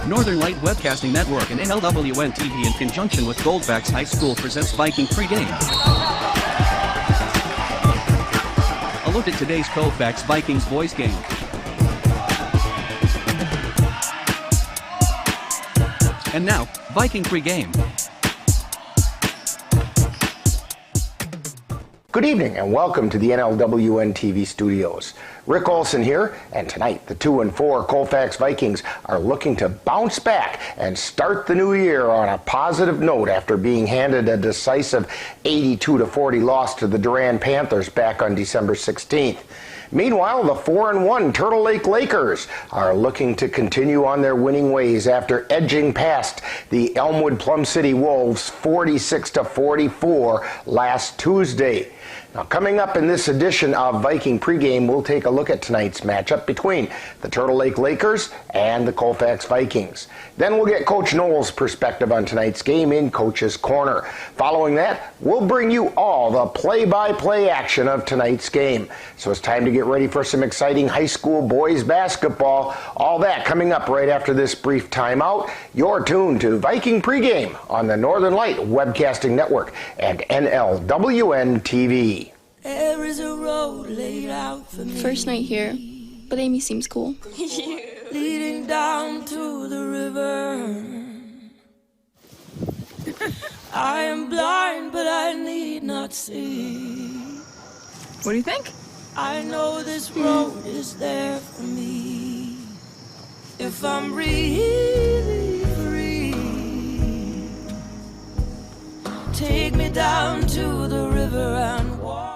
Northern Light Webcasting Network and NLWN-TV in conjunction with Colfax High School presents Viking pregame. A look at today's Colfax Vikings boys game. And now, Viking pregame. Good evening and welcome to the NLWN-TV studios. Rick Olson here, and tonight the 2-4 Colfax Vikings are looking to bounce back and start the new year on a positive note after being handed a decisive 82-40 loss to the Durand Panthers back on December 16th. Meanwhile, the 4-1 Turtle Lake Lakers are looking to continue on their winning ways after edging past the Elmwood Plum City Wolves 46-44 last Tuesday. Now, coming up in this edition of Viking Pregame, we'll take a look at tonight's matchup between the Turtle Lake Lakers and the Colfax Vikings. Then we'll get Coach Noel's perspective on tonight's game in Coach's Corner. Following that, we'll bring you all the play-by-play action of tonight's game. So it's time to get ready for some exciting high school boys basketball. All that coming up right after this brief timeout. You're tuned to Viking Pregame on the Northern Light Webcasting Network and NLWN-TV. There is a road laid out for me. First night here, but Amy seems cool. Leading down to the river. I am blind, but I need not see. What do you think? I know this road is there for me. If I'm really free, take me down to the river and walk.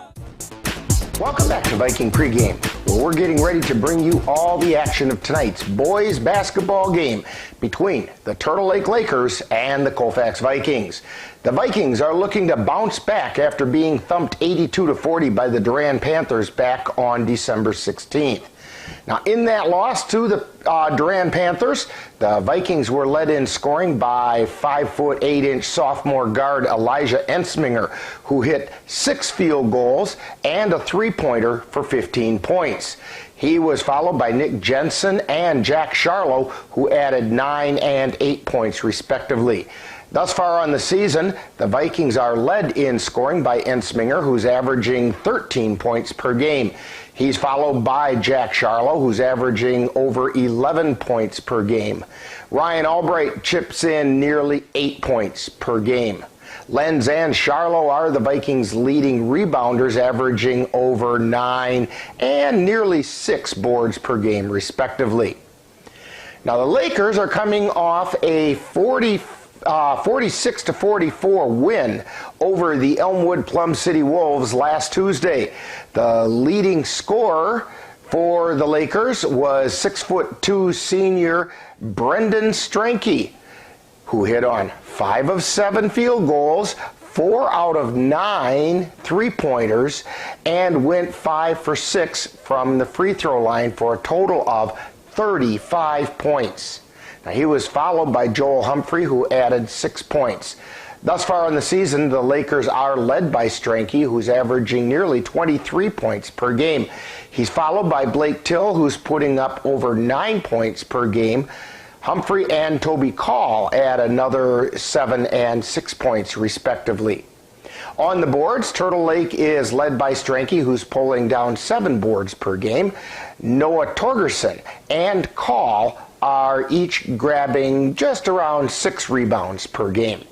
Welcome back to Viking Pregame, where we're getting ready to bring you all the action of tonight's boys basketball game between the Turtle Lake Lakers and the Colfax Vikings. The Vikings are looking to bounce back after being thumped 82-40 by the Durand Panthers back on December 16th. Now, in that loss to the Durand Panthers, the Vikings were led in scoring by 5'8" sophomore guard Elijah Ensminger, who hit 6 field goals and a three-pointer for 15 points. He was followed by Nick Jensen and Jack Charlo, who added 9 and 8 points respectively. Thus far on the season, the Vikings are led in scoring by Ensminger, who's averaging 13 points per game. He's followed by Jack Charlo, who's averaging over 11 points per game. Ryan Albright chips in nearly 8 points per game. Lenz and Charlo are the Vikings' leading rebounders, averaging over 9 and nearly 6 boards per game, respectively. Now, the Lakers are coming off a 46-44 win over the Elmwood Plum City Wolves last Tuesday. The leading scorer for the Lakers was 6'2" senior Brendan Stranke, who hit on 5 of 7 field goals, 4 out of 9 three-pointers, and went 5 for 6 from the free throw line for a total of 35 points. Now, he was followed by Joel Humphrey, who added 6 points. Thus far in the season, the Lakers are led by Stranke, who's averaging nearly 23 points per game. He's followed by Blake Till, who's putting up over 9 points per game. Humphrey and Toby Call add another 7 and 6 points, respectively. On the boards, Turtle Lake is led by Stranke, who's pulling down 7 boards per game. Noah Torgerson and Call are each grabbing just around 6 rebounds per game.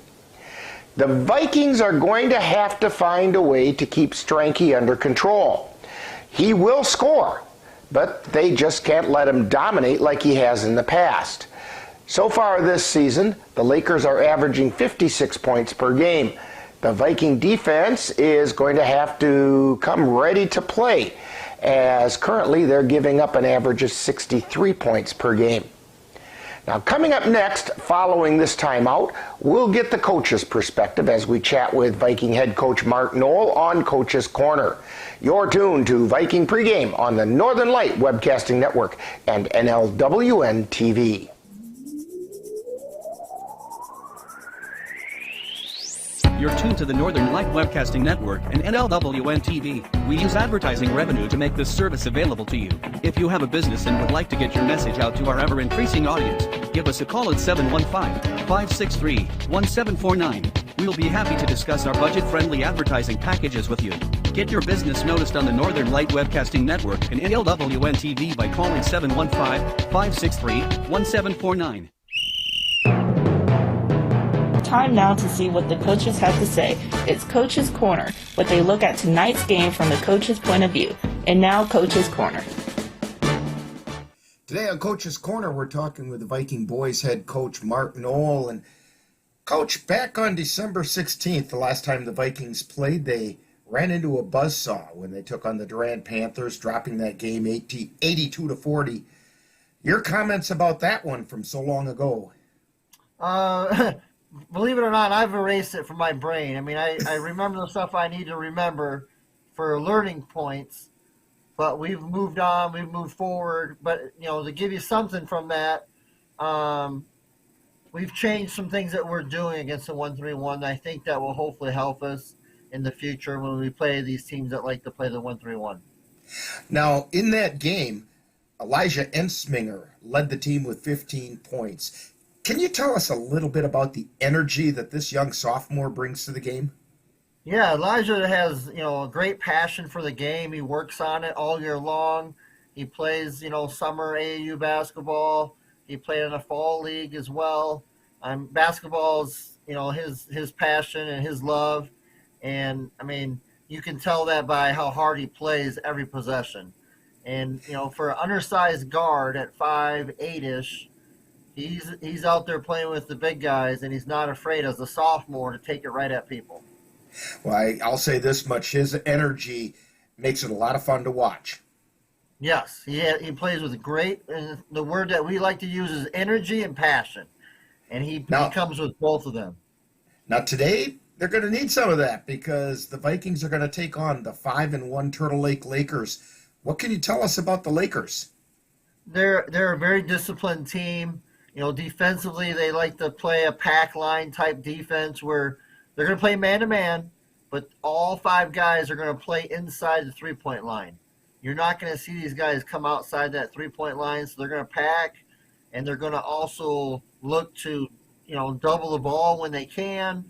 The Vikings are going to have to find a way to keep Stranke under control. He will score, but they just can't let him dominate like he has in the past. So far this season, the Lakers are averaging 56 points per game. The Viking defense is going to have to come ready to play, as currently they're giving up an average of 63 points per game. Now, coming up next, following this timeout, we'll get the coach's perspective as we chat with Viking head coach Mark Noel on Coach's Corner. You're tuned to Viking Pregame on the Northern Light Webcasting Network and NLWN-TV. You're tuned to the Northern Light Webcasting Network and NLWN-TV. We use advertising revenue to make this service available to you. If you have a business and would like to get your message out to our ever-increasing audience, give us a call at 715-563-1749. We'll be happy to discuss our budget-friendly advertising packages with you. Get your business noticed on the Northern Light Webcasting Network and NLWN-TV by calling 715-563-1749. Time now to see what the coaches have to say. It's Coach's Corner, what they look at tonight's game from the coach's point of view. And now, Coach's Corner. Today on Coach's Corner, we're talking with the Viking Boys head coach Mark Knoll. And Coach, back on December 16th, the last time the Vikings played, they ran into a buzzsaw when they took on the Durant Panthers, dropping that game 82-40. Your comments about that one from so long ago? Believe it or not, I've erased it from my brain. I mean, I remember the stuff I need to remember for learning points, but we've moved on, we've moved forward. But, you know, to give you something from that, we've changed some things that we're doing against the 1-3-1. I think that will hopefully help us in the future when we play these teams that like to play the 1-3-1. Now, in that game, Elijah Ensminger led the team with 15 points. Can you tell us a little bit about the energy that this young sophomore brings to the game? Yeah, Elijah has, a great passion for the game. He works on it all year long. He plays, summer AAU basketball. He played in a fall league as well. Basketball is, his passion and his love. And, I mean, you can tell that by how hard he plays every possession. And, for an undersized guard at 5'8"-ish, he's out there playing with the big guys, and he's not afraid as a sophomore to take it right at people. Well, I'll say this much. His energy makes it a lot of fun to watch. Yes, he plays with great, and the word that we like to use is energy and passion, and he comes with both of them. Now today, they're going to need some of that because the Vikings are going to take on the 5-1 Turtle Lake Lakers. What can you tell us about the Lakers? They're a very disciplined team. Defensively, they like to play a pack line type defense where they're going to play man-to-man, but all 5 guys are going to play inside the three-point line. You're not going to see these guys come outside that three-point line, so they're going to pack, and they're going to also look to, double the ball when they can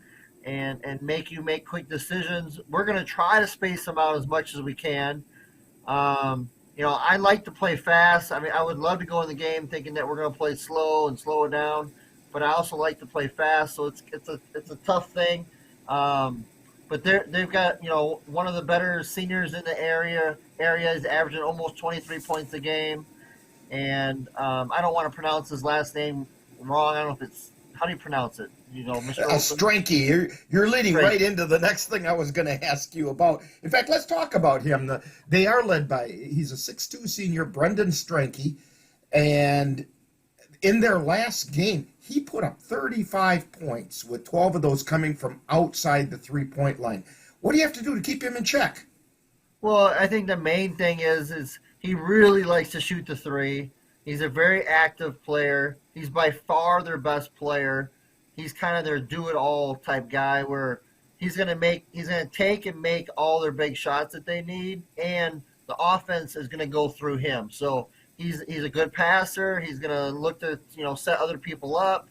and make you make quick decisions. We're going to try to space them out as much as we can. I like to play fast. I mean, I would love to go in the game thinking that we're going to play slow and slow it down, but I also like to play fast, so it's a tough thing. But they've got one of the better seniors in the area is averaging almost 23 points a game, and I don't want to pronounce his last name wrong. I don't know if it's how do you pronounce it? Mr. Stranky. You're leading right into the next thing I was going to ask you about. In fact, let's talk about him. They are led by, he's a 6'2" senior, Brendan Stranky, and in their last game, he put up 35 points, with 12 of those coming from outside the three-point line. What do you have to do to keep him in check? Well, I think the main thing is he really likes to shoot the three. He's a very active player. He's by far their best player. He's kind of their do-it-all type guy where he's going to take and make all their big shots that they need, and the offense is going to go through him. So he's a good passer. He's going to look to set other people up,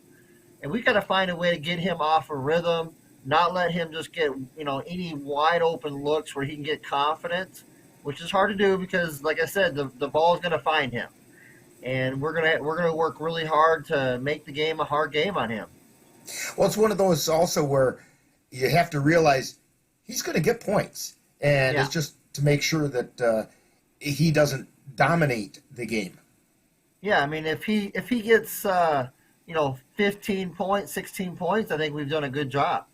and we got to find a way to get him off a rhythm, not let him just get any wide open looks where he can get confident, which is hard to do because, like I said, the ball is going to find him, and we're gonna work really hard to make the game a hard game on him. Well, it's one of those also where you have to realize he's going to get points, and it's just to make sure that he doesn't dominate the game. Yeah, I mean, if he gets 15 points, 16 points, I think we've done a good job.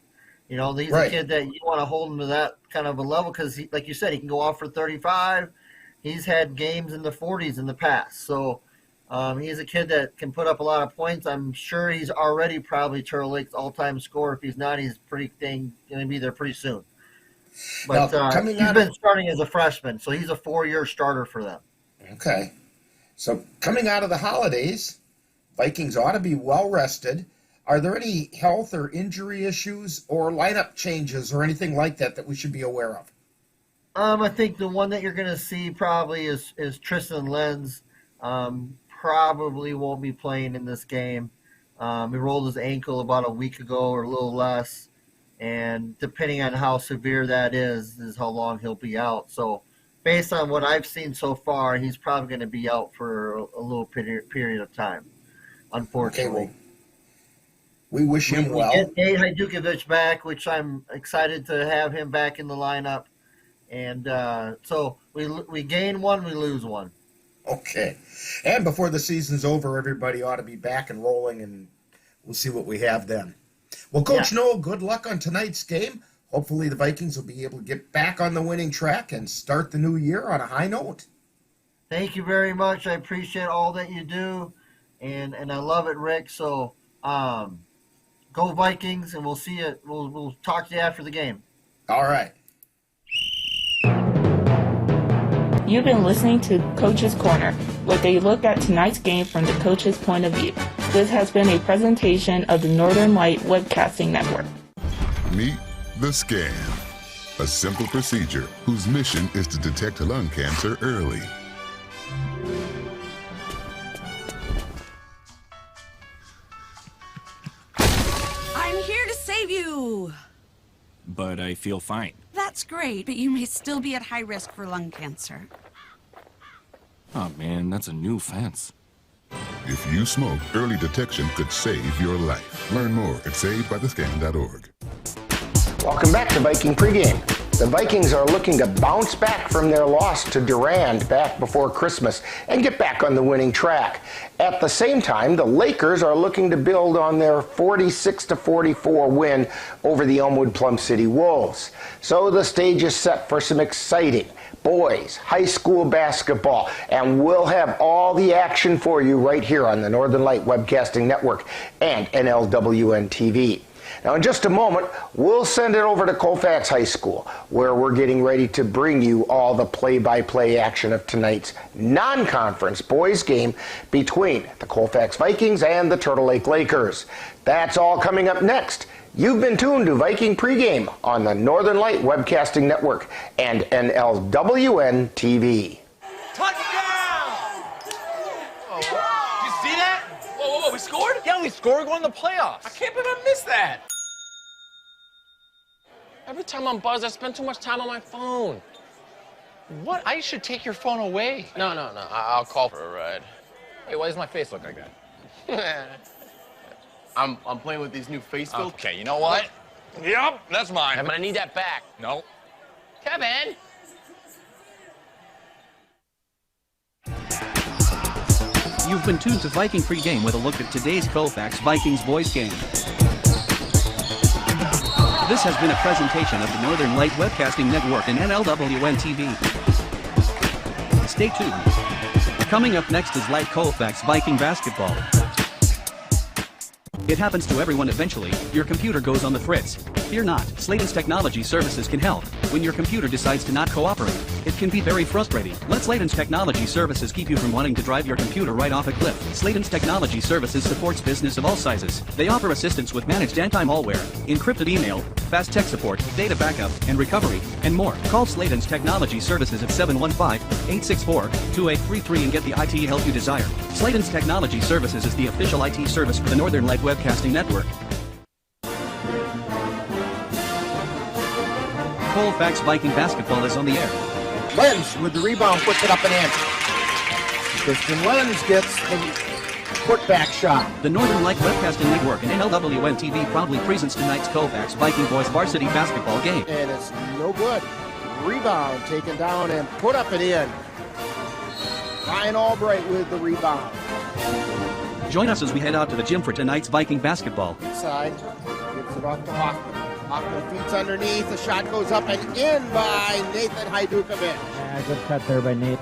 He's a kid that you want to hold him to that kind of a level because, like you said, he can go off for 35. He's had games in the 40s in the past, so. He's a kid that can put up a lot of points. I'm sure he's already probably Turtle Lake's all-time scorer. If he's not, he's going to be there pretty soon. But he's been starting as a freshman, so he's a 4-year starter for them. Okay. So coming out of the holidays, Vikings ought to be well-rested. Are there any health or injury issues or lineup changes or anything like that we should be aware of? I think the one that you're going to see probably is Tristan Lenz. Probably won't be playing in this game. He rolled his ankle about a week ago or a little less. And depending on how severe that is how long he'll be out. So based on what I've seen so far, he's probably going to be out for a little period of time, unfortunately. Okay, we wish him well. We get Nate Hajdukovic back, which I'm excited to have him back in the lineup. And so we gain one, we lose one. Okay. And before the season's over, everybody ought to be back and rolling, and we'll see what we have then. Well, Coach Noel, good luck on tonight's game. Hopefully the Vikings will be able to get back on the winning track and start the new year on a high note. Thank you very much. I appreciate all that you do, and I love it, Rick. So go Vikings, and we'll see you. We'll talk to you after the game. All right. You've been listening to Coach's Corner, where they look at tonight's game from the coach's point of view. This has been a presentation of the Northern Light Webcasting Network. Meet the Scan, a simple procedure whose mission is to detect lung cancer early. I'm here to save you. But I feel fine. That's great, but you may still be at high risk for lung cancer. Oh man, that's a new fence. If you smoke, early detection could save your life. Learn more at savedbythescan.org. Welcome back to Viking Pregame. The Vikings are looking to bounce back from their loss to Durand back before Christmas and get back on the winning track. At the same time, the Lakers are looking to build on their 46-44 win over the Elmwood Plum City Wolves. So the stage is set for some exciting boys high school basketball, and we'll have all the action for you right here on the Northern Light Webcasting Network and NLWN-TV. Now, in just a moment, we'll send it over to Colfax High School, where we're getting ready to bring you all the play-by-play action of tonight's non-conference boys game between the Colfax Vikings and the Turtle Lake Lakers. That's all coming up next. You've been tuned to Viking Pregame on the Northern Light Webcasting Network and NLWN-TV. Touchdown! Oh, did you see that? Whoa, we scored? Yeah, we scored going to the playoffs. I can't believe I missed that. Every time I'm buzzed, I spend too much time on my phone. What? I should take your phone away. No. I'll call for a ride. Hey, why does my face look like that? I'm playing with these new face filters. Okay, you know what? Yep, that's mine. But I need that back. No. Kevin! You've been tuned to Viking Pregame with a look at today's Colfax Vikings boys game. This has been a presentation of the Northern Light Webcasting Network and NLWN-TV. Stay tuned. Coming up next is Light Colfax Viking Basketball. It happens to everyone eventually. Your computer goes on the fritz. Fear not, Slayton's Technology Services can help. When your computer decides to not cooperate, it can be very frustrating. Let Slayton's Technology Services keep you from wanting to drive your computer right off a cliff. Slayton's Technology Services supports business of all sizes. They offer assistance with managed anti-malware, encrypted email, fast tech support, data backup, and recovery, and more. Call Slayton's Technology Services at 715-864-2833 and get the IT help you desire. Slayton's Technology Services is the official IT service for the Northern Light Webcasting Network. Colfax Viking Basketball is on the air. Lenz with the rebound puts it up and in. Tristan Lenz gets the putback shot. The Northern Light Webcasting Network and NLWN-TV proudly presents tonight's Colfax Viking Boys varsity basketball game. And it's no good. Rebound taken down and put up and in. Ryan Albright with the rebound. Join us as we head out to the gym for tonight's Viking basketball. Inside, gives it off to Hoffman. Hoffman feeds underneath, the shot goes up and in by Nathan Hajdukovic. Yeah, good cut there by Nate.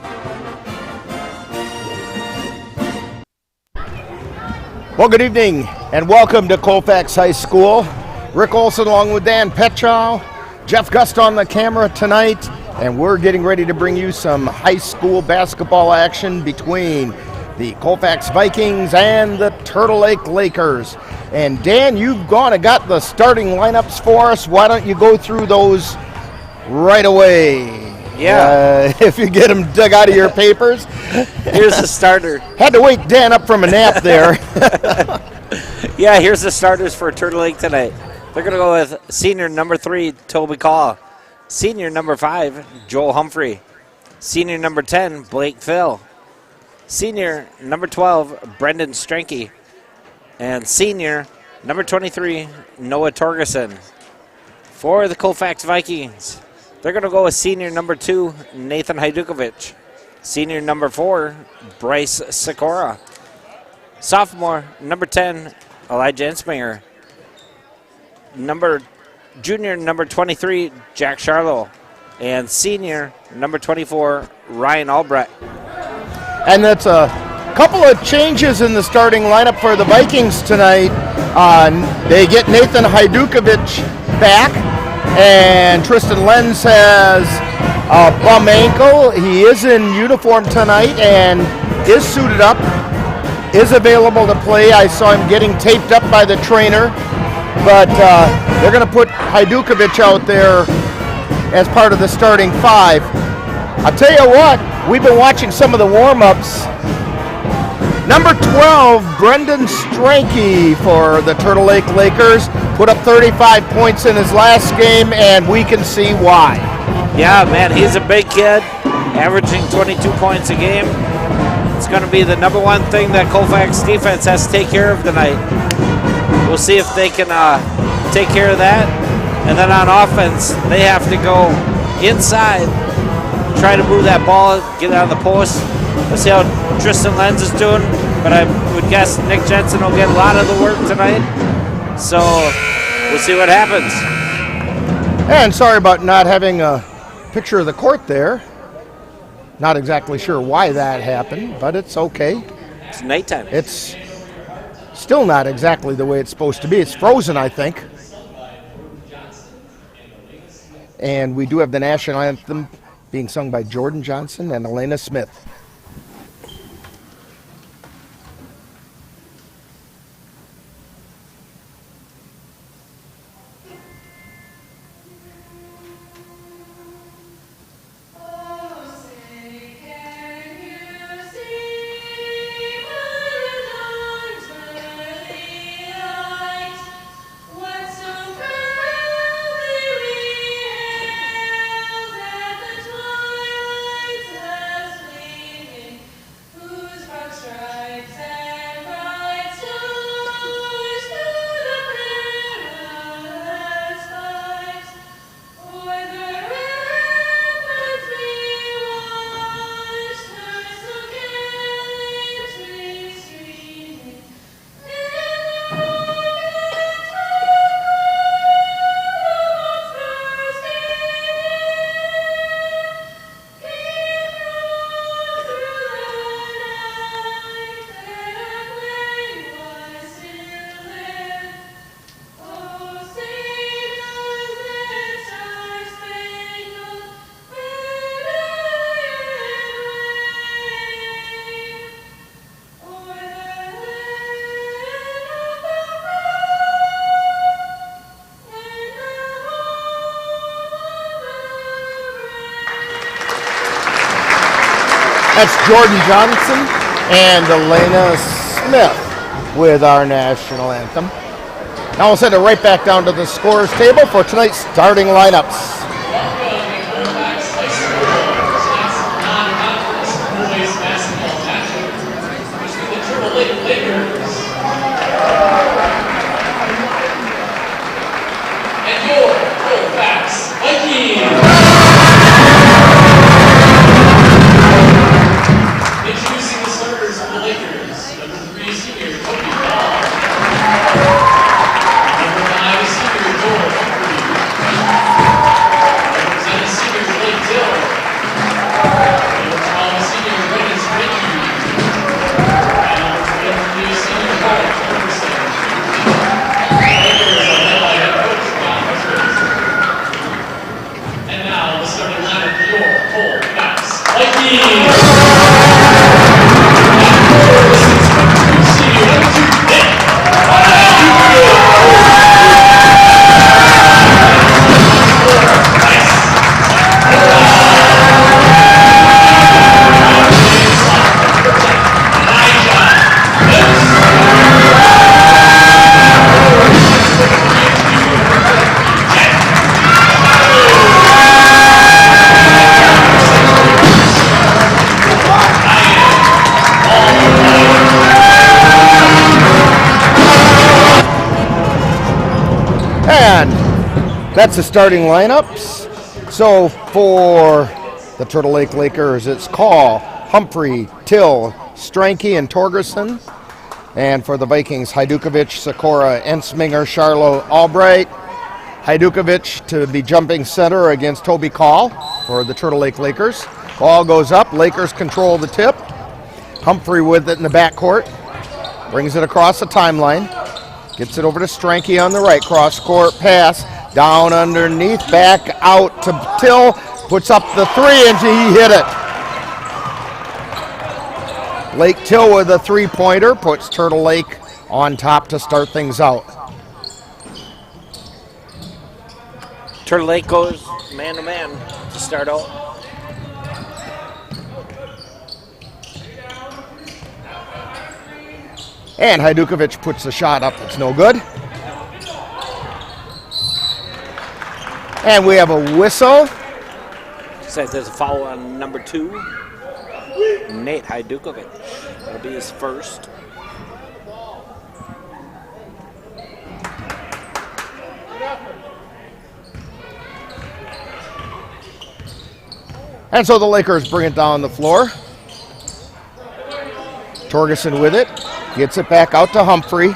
Well, good evening and welcome to Colfax High School. Rick Olson along with Dan Petrow, Jeff Gust on the camera tonight, and we're getting ready to bring you some high school basketball action between the Colfax Vikings and the Turtle Lake Lakers. And Dan, you've gone and got the starting lineups for us. Why don't you go through those right away? Yeah. If you get them dug out of your papers. Here's the starter. Had to wake Dan up from a nap there. Yeah, here's the starters for Turtle Lake tonight. They're going to go with senior number 3, Toby Call. Senior number 5, Joel Humphrey. Senior number 10, Blake Phil. Senior number 12, Brendan Stranke. And senior number 23, Noah Torgerson. For the Colfax Vikings, they're going to go with senior number 2, Nathan Hajdukovic. Senior number 4, Bryce Sikora. Sophomore number 10, Elijah Insminger. Junior number 23, Jack Charlo. And senior number 24, Ryan Albrecht. And that's a couple of changes in the starting lineup for the Vikings tonight. They get Nathan Hajdukovic back, and Tristan Lenz has a bum ankle. He is in uniform tonight and is suited up, is available to play. I saw him getting taped up by the trainer, but they're going to put Hajdukovic out there as part of the starting 5. I'll tell you what, we've been watching some of the warm-ups. Number 12, Brendan Stranke for the Turtle Lake Lakers, put up 35 points in his last game, and we can see why. Yeah, man, he's a big kid, averaging 22 points a game. It's going to be the number one thing that Colfax defense has to take care of tonight. We'll see if they can take care of that. And then on offense, they have to go inside, try to move that ball, get it on the post. Let's see how Tristan Lenz is doing, but I would guess Nick Jensen will get a lot of the work tonight. So we'll see what happens. And sorry about not having a picture of the court there. Not exactly sure why that happened, but it's okay. It's nighttime. It's still not exactly the way it's supposed to be. It's frozen, I think. And we do have the national anthem being sung by Jordan Johnson and Elena Smith. That's Jordan Johnson and Elena Smith with our national anthem. Now we'll send it right back down to the scorers table for tonight's starting lineups. And your Colfax Vikings. Introducing the starters for the Lakers. Number 3, senior Toby Call. Number 5, senior Joel Humphrey. That's the starting lineups. So for the Turtle Lake Lakers, it's Call, Humphrey, Till, Stranke, and Torgerson. And for the Vikings, Hajdukovic, Sikora, Ensminger, Charlo, Albright. Hajdukovic to be jumping center against Toby Call for the Turtle Lake Lakers. Ball goes up. Lakers control the tip. Humphrey with it in the backcourt. Brings it across the timeline. Gets it over to Stranke on the right. Cross-court pass. Down underneath. Back out to Till. Puts up the three, and he hit it. Lake Till with a three-pointer. Puts Turtle Lake on top to start things out. Turtle Lake goes man-to-man to start out. And Hajdukovic puts the shot up. It's no good. And we have a whistle. Says there's a foul on number 2. Nate Hajdukovic. That'll be his first. And so the Lakers bring it down the floor. Torgerson with it. Gets it back out to Humphrey.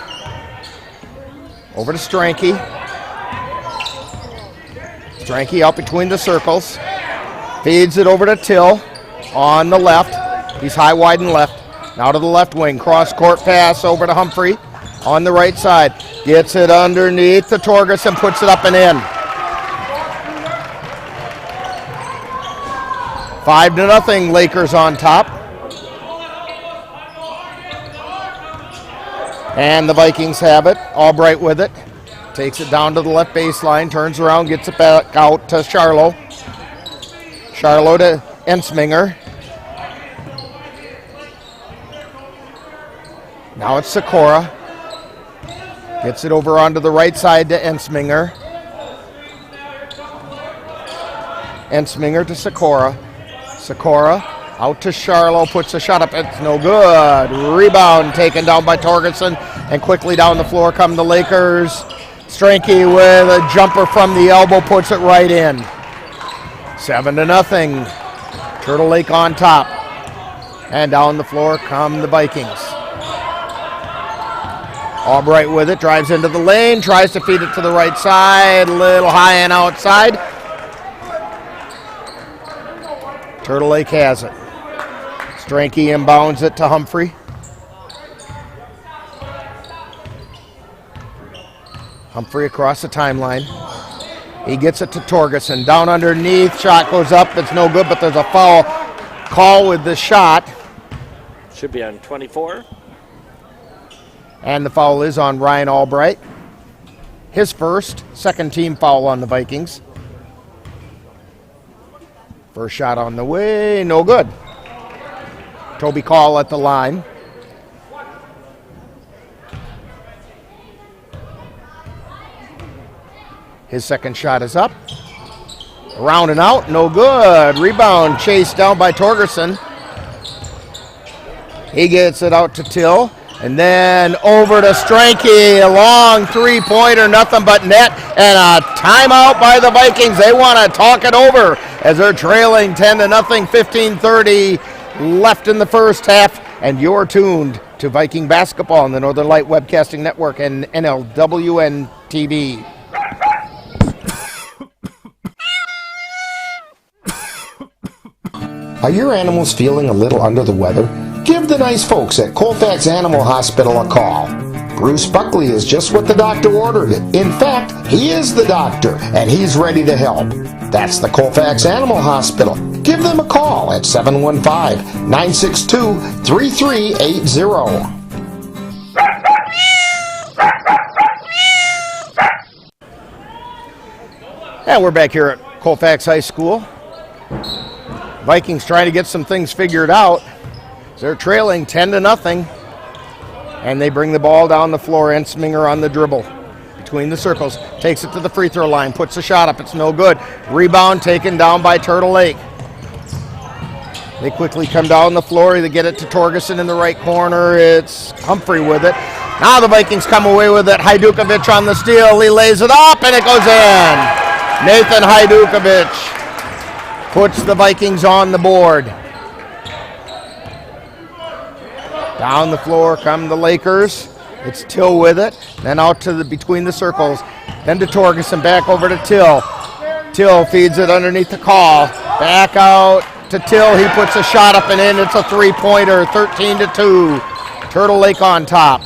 Over to Stranke. Stranke out between the circles. Feeds it over to Till on the left. He's high, wide, and left. Now to the left wing. Cross-court pass over to Humphrey on the right side. Gets it underneath to Torgerson. Puts it up and in. 5-0, Lakers on top. And the Vikings have it. Albright with it. Takes it down to the left baseline. Turns around, gets it back out to Charlo. Charlo to Ensminger. Now it's Sikora. Gets it over onto the right side to Ensminger. Ensminger to Sikora. Sikora out to Charlo, puts a shot up, it's no good. Rebound taken down by Torgerson, and quickly down the floor come the Lakers. Stranke with a jumper from the elbow, puts it right in. 7-0. Turtle Lake on top. And down the floor come the Vikings. Albright with it, drives into the lane, tries to feed it to the right side, a little high and outside. Turtle Lake has it. Stranke inbounds it to Humphrey. Humphrey across the timeline. He gets it to Torgerson. Down underneath, shot goes up. It's no good, but there's a foul call with the shot. Should be on 24. And the foul is on Ryan Albright. His first, second team foul on the Vikings. First shot on the way, no good. Toby Call at the line. His second shot is up. Around and out, no good. Rebound chased down by Torgerson. He gets it out to Till. And then over to Stranke, a long three-pointer, nothing but net, and a timeout by the Vikings. They want to talk it over as they're trailing 10-0, 15:30 left in the first half. And you're tuned to Viking basketball on the Northern Light Webcasting Network and NLWN-TV. Are your animals feeling a little under the weather? Give the nice folks at Colfax Animal Hospital a call. Bruce Buckley is just what the doctor ordered. In fact, he is the doctor, and he's ready to help. That's the Colfax Animal Hospital. Give them a call at 715-962-3380. And we're back here at Colfax High School. Vikings trying to get some things figured out. They're trailing 10-0, and they bring the ball down the floor. Ensminger on the dribble between the circles, takes it to the free throw line, puts a shot up. It's no good. Rebound taken down by Turtle Lake. They quickly come down the floor. They get it to Torgerson in the right corner. It's Humphrey with it. Now the Vikings come away with it. Hajdukovic on the steal. He lays it up, and it goes in. Nathan Hajdukovic puts the Vikings on the board. Down the floor come the Lakers. It's Till with it. Then out to between the circles. Then to Torgerson, back over to Till. Till feeds it underneath the call. Back out to Till. He puts a shot up and in. It's a three-pointer, 13-2. Turtle Lake on top.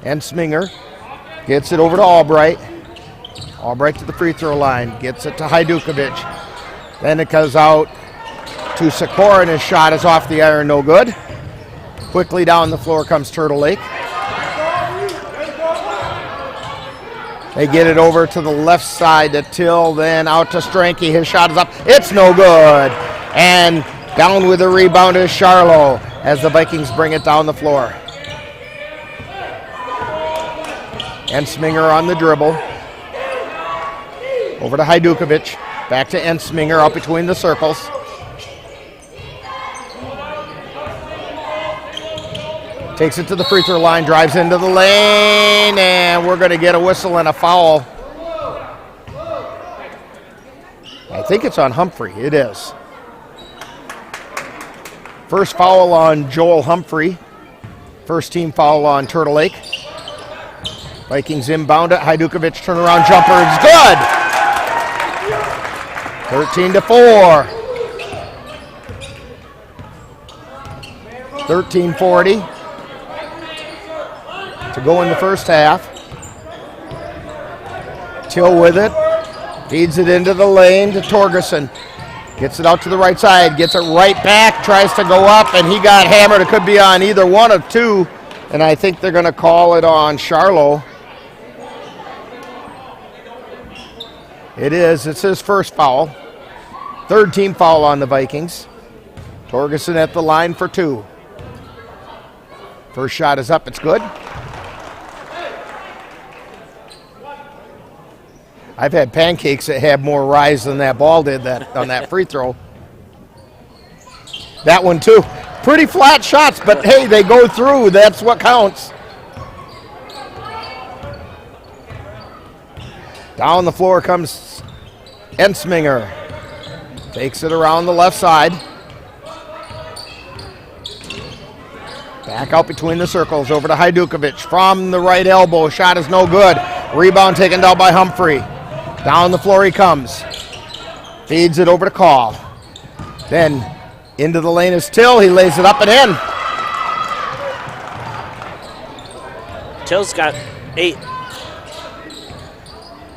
And Sminger gets it over to Albright. Albright to the free throw line. Gets it to Hajdukovic. Then it goes out to Sikora, and his shot is off the iron, no good. Quickly down the floor comes Turtle Lake. They get it over to the left side to Till, then out to Stranke. His shot is up. It's no good. And down with the rebound is Charlo as the Vikings bring it down the floor. Ensminger on the dribble. Over to Hajdukovic. Back to Ensminger out between the circles. Takes it to the free throw line, drives into the lane, and we're going to get a whistle and a foul. I think it's on Humphrey. It is. First foul on Joel Humphrey. First team foul on Turtle Lake. Vikings inbound it. Hajdukovic turnaround jumper is good. 13-4. 13:40 to go in the first half. Till with it. Feeds it into the lane to Torgerson. Gets it out to the right side. Gets it right back. Tries to go up, and he got hammered. It could be on either one of two, and I think they're going to call it on Charlo. It is. It's his first foul. Third team foul on the Vikings. Torgerson at the line for two. First shot is up. It's good. I've had pancakes that had more rise than that ball did on that free throw. That one too. Pretty flat shots, but hey, they go through. That's what counts. Down the floor comes Ensminger. Takes it around the left side. Back out between the circles over to Hajdukovic from the right elbow. Shot is no good. Rebound taken down by Humphrey. Down the floor he comes. Feeds it over to Call. Then into the lane is Till. He lays it up and in. Till's got 8.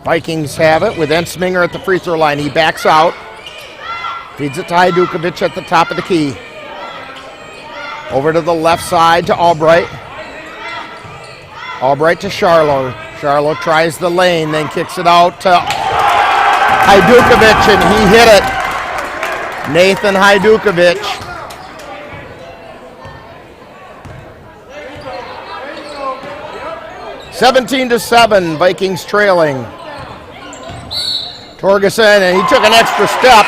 Vikings have it with Ensminger at the free throw line. He backs out. Feeds it to Hajdukovic at the top of the key. Over to the left side to Albright. Albright to Charlo. Charlo tries the lane, then kicks it out to Hajdukovic, and he hit it. Nathan Hajdukovic. (17-7), Vikings trailing. Torgerson, and he took an extra step.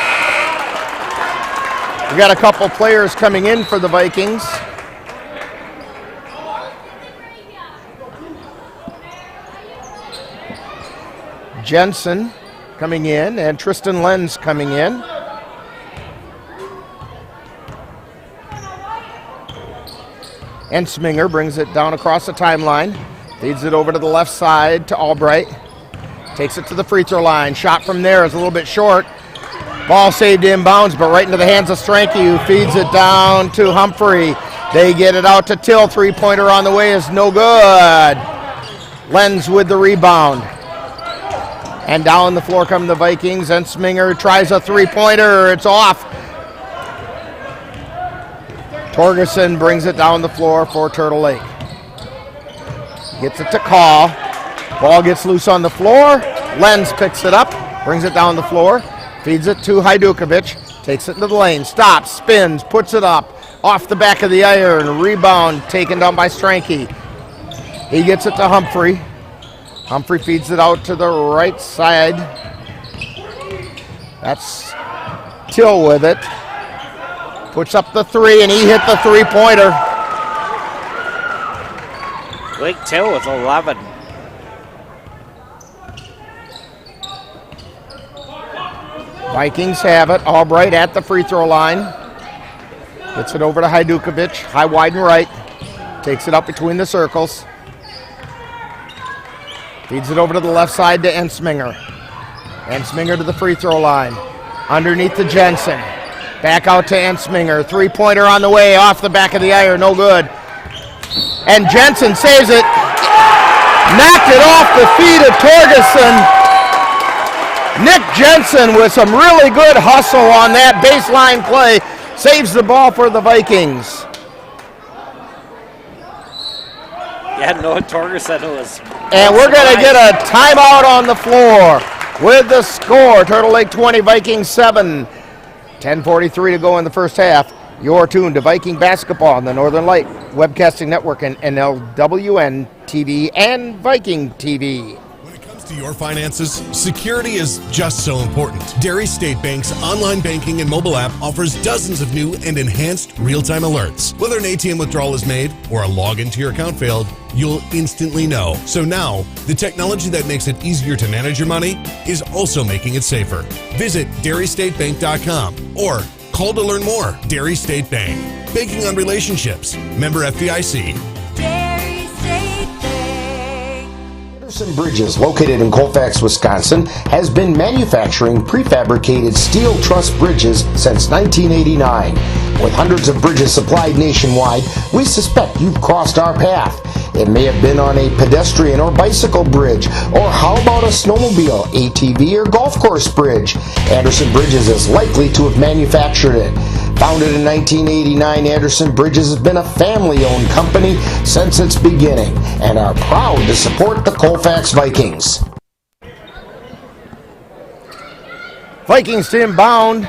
We got a couple players coming in for the Vikings. Jensen coming in, and Tristan Lenz coming in. Ensminger brings it down across the timeline. Feeds it over to the left side to Albright. Takes it to the free throw line. Shot from there is a little bit short. Ball saved inbounds, but right into the hands of Stranke, who feeds it down to Humphrey. They get it out to Till. Three-pointer on the way is no good. Lenz with the rebound. And down the floor come the Vikings. Ensminger tries a three-pointer. It's off. Torgerson brings it down the floor for Turtle Lake. Gets it to Call. Ball gets loose on the floor. Lenz picks it up, brings it down the floor, feeds it to Hajdukovic, takes it into the lane, stops, spins, puts it up, off the back of the iron, rebound taken down by Stranke. He gets it to Humphrey. Humphrey feeds it out to the right side. That's Till with it. Puts up the three, and he hit the three-pointer. Blake Till with 11. Vikings have it. Albright at the free throw line. Gets it over to Hajdukovic. High, wide, and right. Takes it up between the circles. Feeds it over to the left side to Ensminger. Ensminger to the free throw line. Underneath to Jensen. Back out to Ensminger. Three-pointer on the way. Off the back of the iron. No good. And Jensen saves it. Knocked it off the feet of Torgerson. Nick Jensen with some really good hustle on that baseline play. Saves the ball for the Vikings. Yeah, Noah Torgerson was. And we're going to get a timeout on the floor with the score. Turtle Lake 20, Vikings 7. 10:43 to go in the first half. You're tuned to Viking basketball on the Northern Light Webcasting Network and NLWN-TV and Viking TV. To your finances, security is just so important. Dairy State Bank's online banking and mobile app offers dozens of new and enhanced real-time alerts. Whether an ATM withdrawal is made or a login to your account failed, you'll instantly know. So now, the technology that makes it easier to manage your money is also making it safer. Visit dairystatebank.com or call to learn more. Dairy State Bank. Banking on relationships. Member FDIC. Anderson Bridges, located in Colfax, Wisconsin, has been manufacturing prefabricated steel truss bridges since 1989. With hundreds of bridges supplied nationwide, we suspect you've crossed our path. It may have been on a pedestrian or bicycle bridge, or how about a snowmobile, ATV, or golf course bridge? Anderson Bridges is likely to have manufactured it. Founded in 1989, Anderson Bridges has been a family-owned company since its beginning and are proud to support the Colfax Vikings. Vikings to inbound.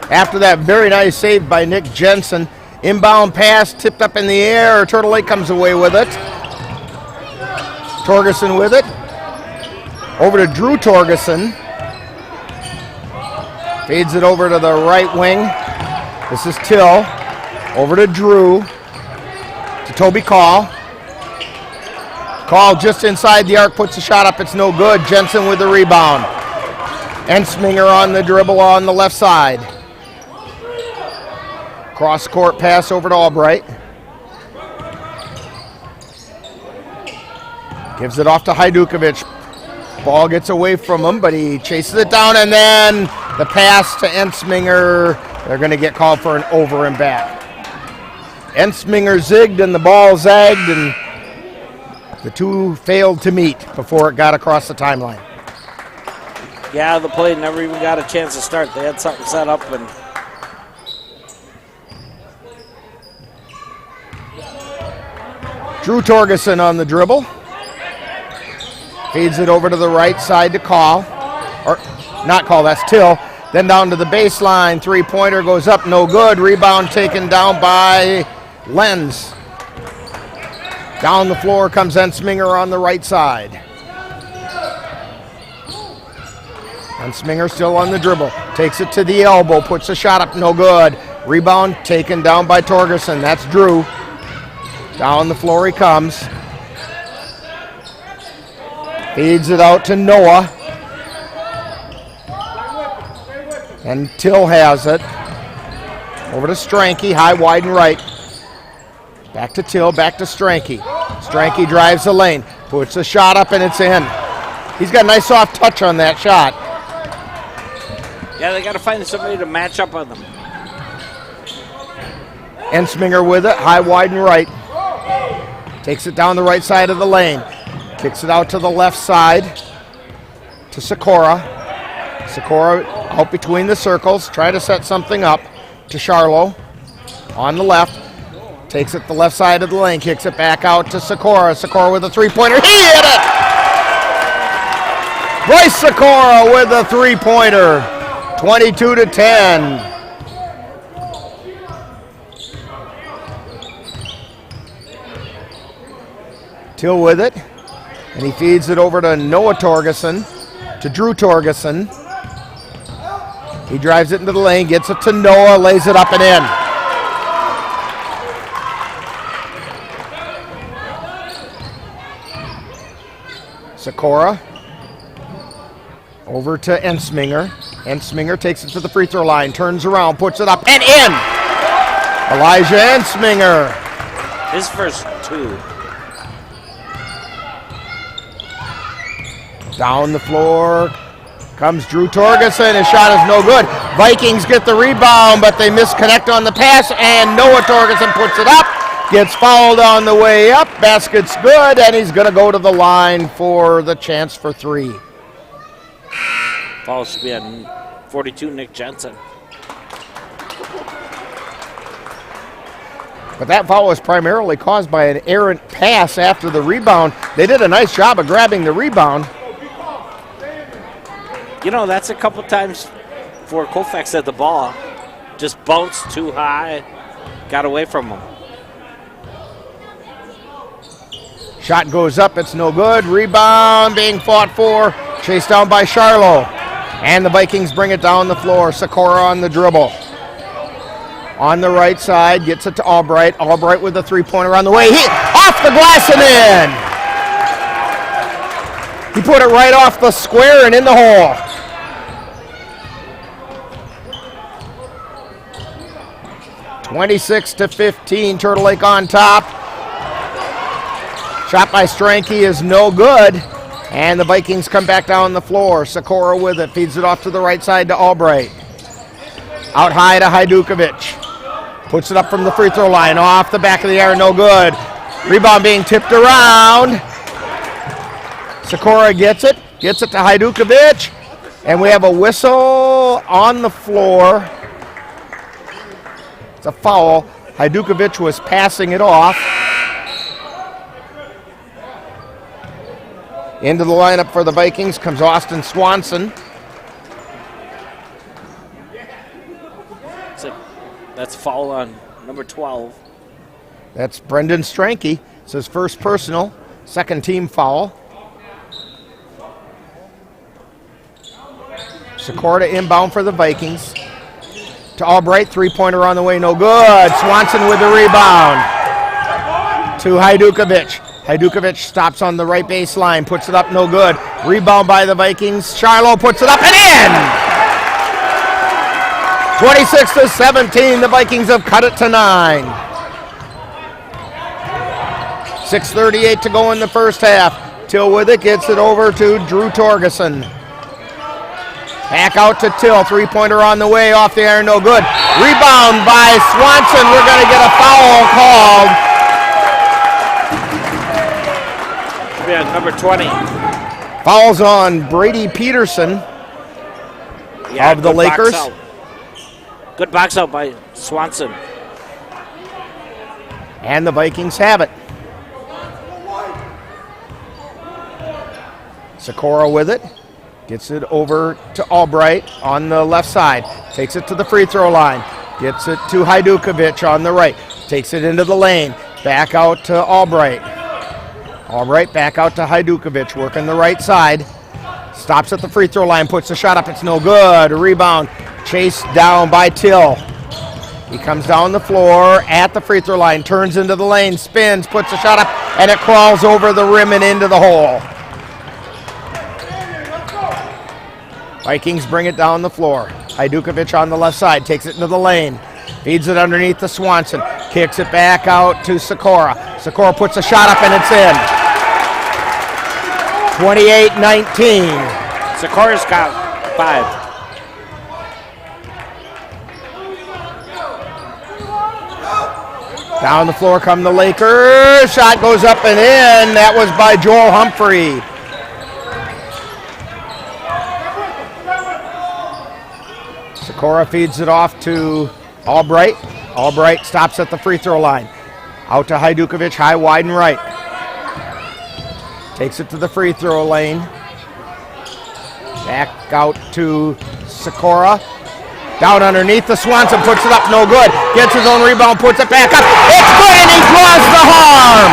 After that very nice save by Nick Jensen. Inbound pass tipped up in the air. Turtle Lake comes away with it. Torgerson with it. Over to Drew Torgerson. Feeds it over to the right wing. This is Till. Over to Drew. To Toby Call. Call just inside the arc, puts a shot up. It's no good. Jensen with the rebound. Ensminger on the dribble on the left side. Cross court pass over to Albright. Gives it off to Hajdukovic. Ball gets away from him, but he chases it down, and then the pass to Ensminger. They're going to get called for an over and back. Ensminger zigged, and the ball zagged, and the two failed to meet before it got across the timeline. Yeah, the play never even got a chance to start. They had something set up, and Drew Torgerson on the dribble. Feeds it over to the right side to Call. Or not Call, that's Till. Then down to the baseline. Three-pointer goes up, no good. Rebound taken down by Lenz. Down the floor comes Ensminger on the right side. Ensminger still on the dribble. Takes it to the elbow, puts a shot up, no good. Rebound taken down by Torgerson. That's Drew. Down the floor he comes. Feeds it out to Noah. And Till has it. Over to Stranke, high, wide, and right. Back to Till, back to Stranke. Stranke drives the lane, puts a shot up, and it's in. He's got a nice soft touch on that shot. yeah, they got to find somebody to match up on them. Ensminger with it, high, wide, and right. Takes it down the right side of the lane. Kicks it out to the left side to Sikora. Sikora out between the circles. Try to set something up to Charlo on the left. Takes it the left side of the lane. Kicks it back out to Sikora. Sikora with a three-pointer. He hit it! Bryce Sikora with a three-pointer. 22-10. Till with it, and he feeds it over to Noah Torgerson, to Drew Torgerson. He drives it into the lane, gets it to Noah, lays it up and in. Sikora over to Ensminger. Ensminger takes it to the free throw line, turns around, puts it up and in. Elijah Ensminger. His first 2. Down the floor comes Drew Torgerson. His shot is no good. Vikings get the rebound, but they misconnect on the pass, and Noah Torgerson puts it up. Gets fouled on the way up. Basket's good, and he's going to go to the line for the chance for 3. Foul should be on 42, Nick Jensen. But that foul was primarily caused by an errant pass after the rebound. They did a nice job of grabbing the rebound. You know, that's a couple times for Colfax that the ball just bounced too high, got away from him. Shot goes up, it's no good. Rebound being fought for, chased down by Charlo. And the Vikings bring it down the floor. Sikora on the dribble. On the right side, gets it to Albright. Albright with a three-pointer on the way. Off the glass and in! He put it right off the square and in the hole. (26-15), Turtle Lake on top. Shot by Stranke is no good. And the Vikings come back down the floor. Sikora with it, feeds it off to the right side to Albright. Out high to Hajdukovic. Puts it up from the free throw line, off the back of the air, no good. Rebound being tipped around. Sikora gets it to Hajdukovic. And we have a whistle on the floor. It's a foul. Hajdukovic was passing it off. Into the lineup for the Vikings comes Austin Swanson. That's foul on number 12. That's Brendan Stranke. It's his first personal, second team foul. Sikora inbound for the Vikings. To Albright, three-pointer on the way, no good. Swanson with the rebound. To Hajdukovic. Hajdukovic stops on the right baseline, puts it up, no good. Rebound by the Vikings. Charlo puts it up and in! 26-17, the Vikings have cut it to 9. 6:38 to go in the first half. Till with it, gets it over to Drew Torgerson. Back out to Till, three-pointer on the way, off the air, no good. Rebound by Swanson, we're going to get a foul called. Yeah, number 20. Fouls on Brady Peterson of the Lakers. Good box out by Swanson. And the Vikings have it. Sikora with it. Gets it over to Albright on the left side. Takes it to the free throw line. Gets it to Hajdukovic on the right. Takes it into the lane. Back out to Albright. Albright back out to Hajdukovic, working the right side. Stops at the free throw line, puts the shot up, it's no good. Rebound, chased down by Till. He comes down the floor at the free throw line, turns into the lane, spins, puts the shot up, and it crawls over the rim and into the hole. Vikings bring it down the floor. Hajdukovic on the left side, takes it into the lane. Feeds it underneath to Swanson. Kicks it back out to Sikora. Sikora puts a shot up and it's in. 28-19. Sikora's got 5. Down the floor come the Lakers. Shot goes up and in. That was by Joel Humphrey. Sikora feeds it off to Albright. Albright stops at the free throw line. Out to Hajdukovic, high, wide, and right. Takes it to the free throw lane. Back out to Sikora. Down underneath the Swanson, puts it up, no good. Gets his own rebound, puts it back up. It's good, and he draws the harm.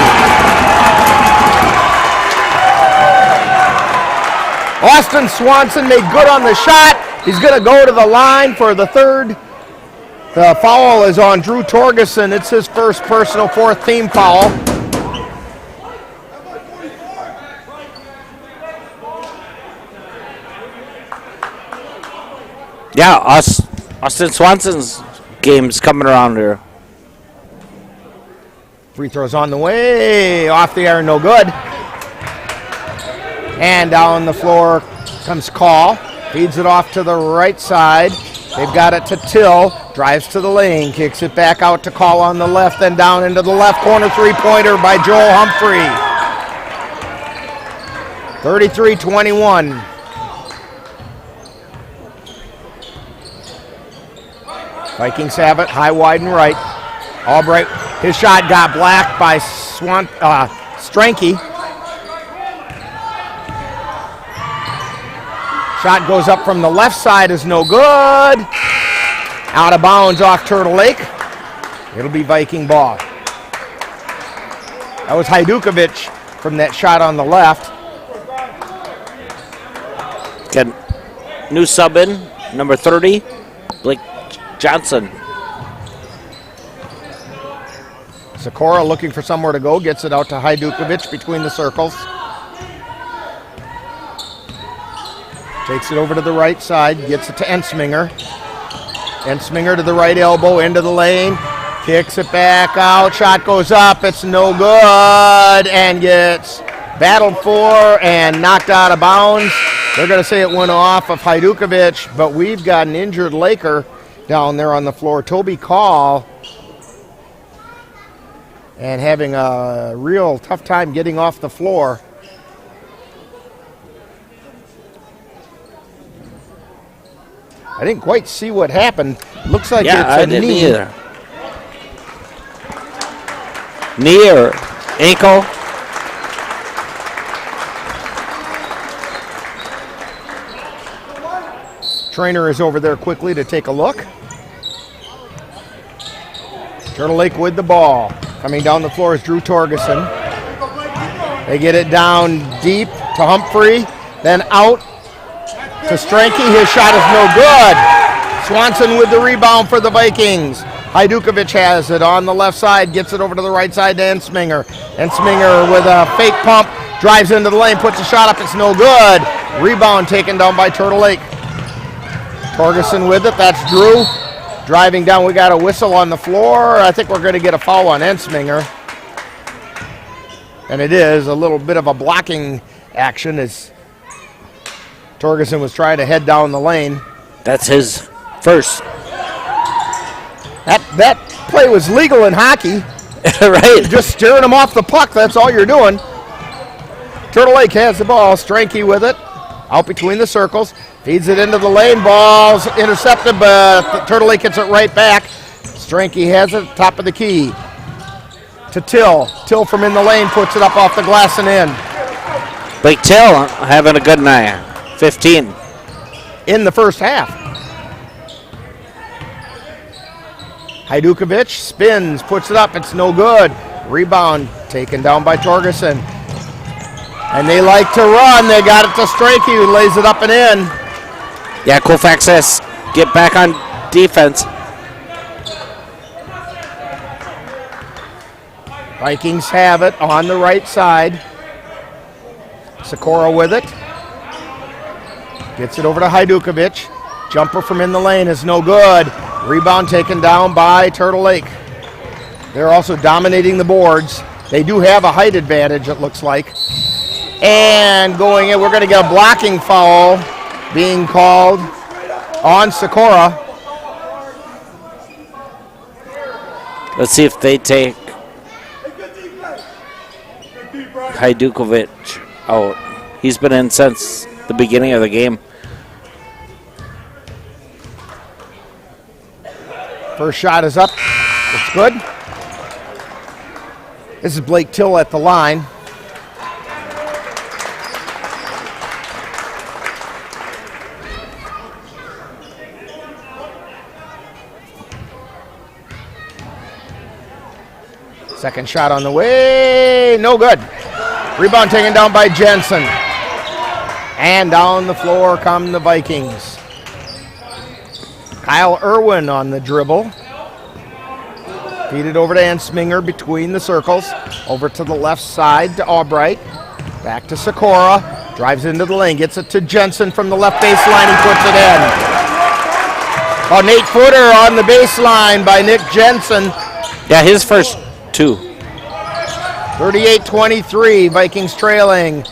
Austin Swanson made good on the shot. He's going to go to the line for the third. The foul is on Drew Torgerson. It's his first personal, fourth team foul. Yeah, Austin Swanson's game's coming around here. Free throws on the way, off the iron, no good. And down the floor comes Call, feeds it off to the right side. They've got it to Till, drives to the lane, kicks it back out to Call on the left, then down into the left corner, three-pointer by Joel Humphrey. 33-21. Vikings have it, high, wide, and right. Albright, his shot got blocked by Stranke. Shot goes up from the left side, is no good. Out of bounds off Turtle Lake. It'll be Viking ball. That was Hajdukovic from that shot on the left. Got new sub in, number 30, Blake Johnson. Sikora looking for somewhere to go, gets it out to Hajdukovic between the circles. Takes it over to the right side, gets it to Ensminger. Ensminger to the right elbow, into the lane, kicks it back out, shot goes up, it's no good, and gets battled for and knocked out of bounds. They're going to say it went off of Hajdukovic, but we've got an injured Laker down there on the floor, Toby Call, and having a real tough time getting off the floor. I didn't quite see what happened. Looks like it's a knee. Either. Knee or ankle. Trainer is over there quickly to take a look. Turtle Lake with the ball. Coming down the floor is Drew Torgerson. They get it down deep to Humphrey, then out to Stranke. His shot is no good. Swanson with the rebound for the Vikings. Hajdukovic has it on the left side, gets it over to the right side to Ensminger. Ensminger with a fake pump, drives into the lane, puts a shot up, it's no good. Rebound taken down by Turtle Lake. Torgerson with it, that's Drew. Driving down, we got a whistle on the floor. I think we're going to get a foul on Ensminger. And it is a little bit of a blocking action as Torgerson was trying to head down the lane. That's his first. That play was legal in hockey. Right. Just steering him off the puck, that's all you're doing. Turtle Lake has the ball, Stranke with it. Out between the circles, feeds it into the lane, ball's intercepted, but Turtle Lake gets it right back. Stranke has it, top of the key. To Till. Till from in the lane puts it up off the glass and in. Blake Till having a good night. 15. In the first half. Hajdukovic spins, puts it up, it's no good. Rebound taken down by Torgerson. And they like to run. They got it to Stranke, who lays it up and in. Yeah, Colfax says get back on defense. Vikings have it on the right side. Sikora with it. Gets it over to Hajdukovic. Jumper from in the lane is no good. Rebound taken down by Turtle Lake. They're also dominating the boards. They do have a height advantage, it looks like. And going in, we're going to get a blocking foul being called on Sikora. Let's see if they take Hajdukovic out. He's been in since the beginning of the game. First shot is up. It's good. This is Blake Till at the line. Second shot on the way, no good. Rebound taken down by Jensen. And down the floor come the Vikings. Kyle Irwin on the dribble. Feed it over to Ensminger between the circles. Over to the left side to Albright. Back to Sikora. Drives into the lane, gets it to Jensen from the left baseline. He puts it in. Oh, Nate Footer on the baseline by Nick Jensen. Yeah, his first two. 38-23, Vikings trailing.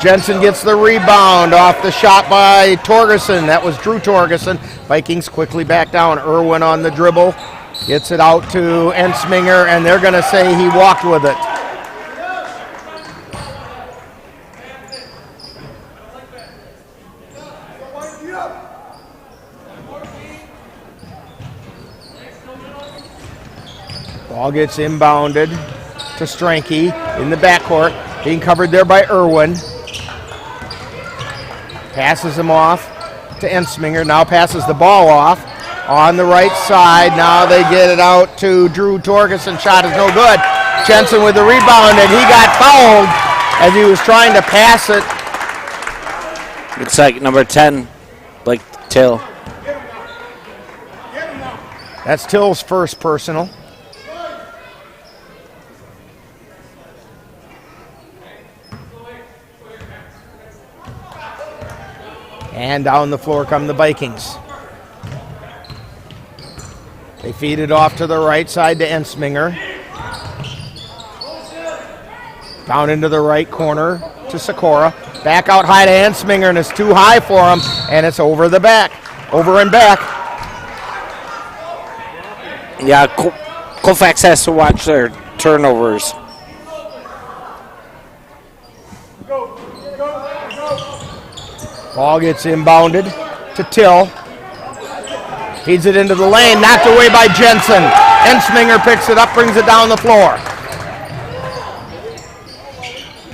Jensen gets the rebound off the shot by Torgerson. That was Drew Torgerson. Vikings quickly back down. Irwin on the dribble. Gets it out to Ensminger, and they're going to say he walked with it. Ball gets inbounded to Stranke in the backcourt. Being covered there by Irwin. Passes him off to Ensminger. Now passes the ball off on the right side. Now they get it out to Drew Torgerson. Shot is no good. Jensen with the rebound, and he got fouled as he was trying to pass it. Looks like number 10, Blake Till. That's Till's first personal. And down the floor come the Vikings. They feed it off to the right side to Ensminger. Down into the right corner to Sikora. Back out high to Ensminger, and it's too high for him, and it's over and back. Yeah, Colfax has to watch their turnovers. Ball gets inbounded to Till. Feeds it into the lane, knocked away by Jensen. Ensminger picks it up, brings it down the floor.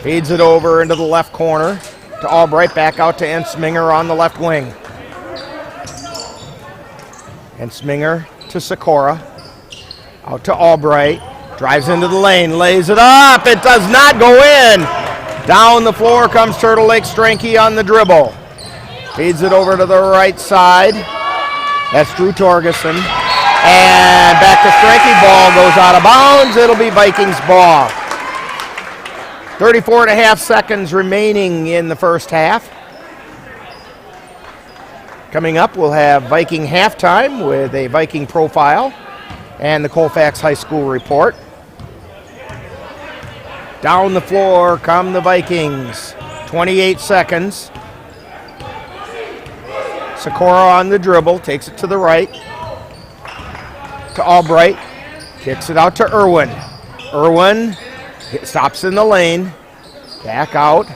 Feeds it over into the left corner to Albright, back out to Ensminger on the left wing. Ensminger to Sikora. Out to Albright. Drives into the lane, lays it up. It does not go in. Down the floor comes Turtle Lake Stranke on the dribble. Feeds it over to the right side. That's Drew Torgerson. And back to Stranke. Ball goes out of bounds. It'll be Vikings ball. 34.5 seconds remaining in the first half. Coming up, we'll have Viking halftime with a Viking profile and the Colfax High School report. Down the floor come the Vikings. 28 seconds. Sikora on the dribble, takes it to the right. To Albright. Kicks it out to Irwin. Irwin stops in the lane. Back out.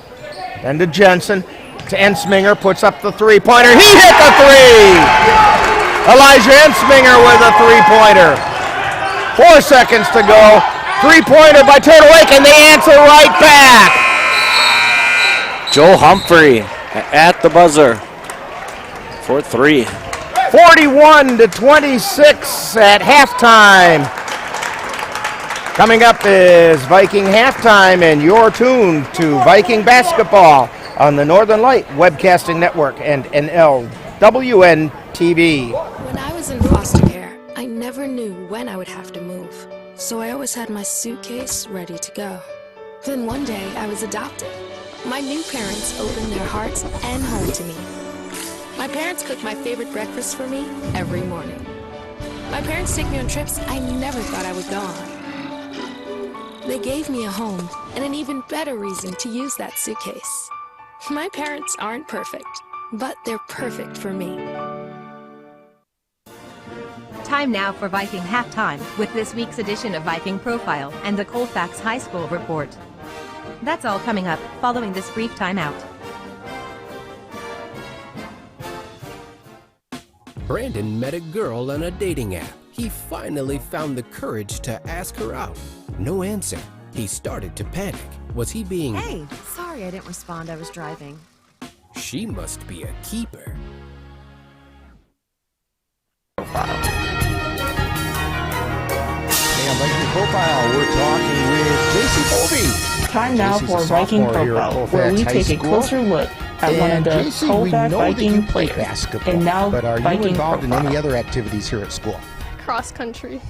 Then to Jensen. To Ensminger. Puts up the three-pointer. He hit the three! Elijah Ensminger with a three-pointer. 4 seconds to go. Three-pointer by Turtle Lake, and they answer right back. Joel Humphrey at the buzzer for three. 41-26 at halftime. Coming up is Viking halftime, and you're tuned to Viking basketball on the Northern Light Webcasting Network and NLWN-TV. When I was in foster care, I never knew when I would have to move, so I always had my suitcase ready to go. Then one day, I was adopted. My new parents opened their hearts and home to me. My parents cook my favorite breakfast for me every morning. My parents take me on trips I never thought I would go on. They gave me a home and an even better reason to use that suitcase. My parents aren't perfect, but they're perfect for me. Time now for Viking Halftime with this week's edition of Viking Profile and the Colfax High School Report. That's all coming up following this brief timeout. Brandon met a girl on a dating app. He finally found the courage to ask her out. No answer. He started to panic. Was he being... Hey, sorry I didn't respond. I was driving. She must be a keeper. Viking Profile, we're talking with JC Colby. Time now for Viking Profile, where we take a closer look at one of the Colfax Viking players. Basketball, and now but are Viking you involved Profile. in any other activities here at school? Cross country.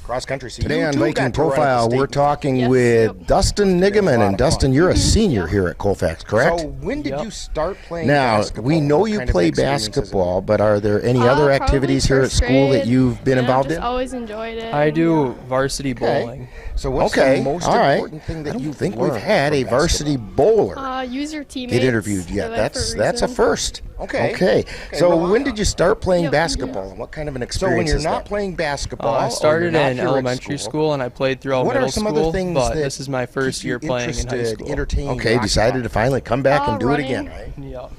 cross country. So today on Viking Profile, we're talking with Dustin Nigaman. And Dustin, you're a senior here at Colfax, correct? So when did you start playing now, basketball? we know you play basketball, but are there any other activities here at school that you've been involved in? I've always enjoyed it. I do varsity bowling. So what's the most important thing that you think we've had a varsity bowler use your teammates. Get interviewed yet? That's a first. Okay. So when did you start playing basketball, and what kind of an experience? So when you're is not that? playing basketball, I started in elementary school and I played throughout What middle are some school. other things but that this is my first year playing in high school. Okay, decided to finally come back and do it again, right? Yeah.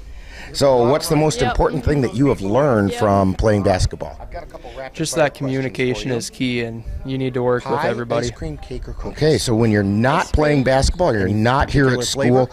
So what's the most important thing that you have learned from playing basketball? Just that communication is key, and you need to work with everybody. Ice cream, cake, or cookies? Okay, so when you're not playing basketball, you're not here at school,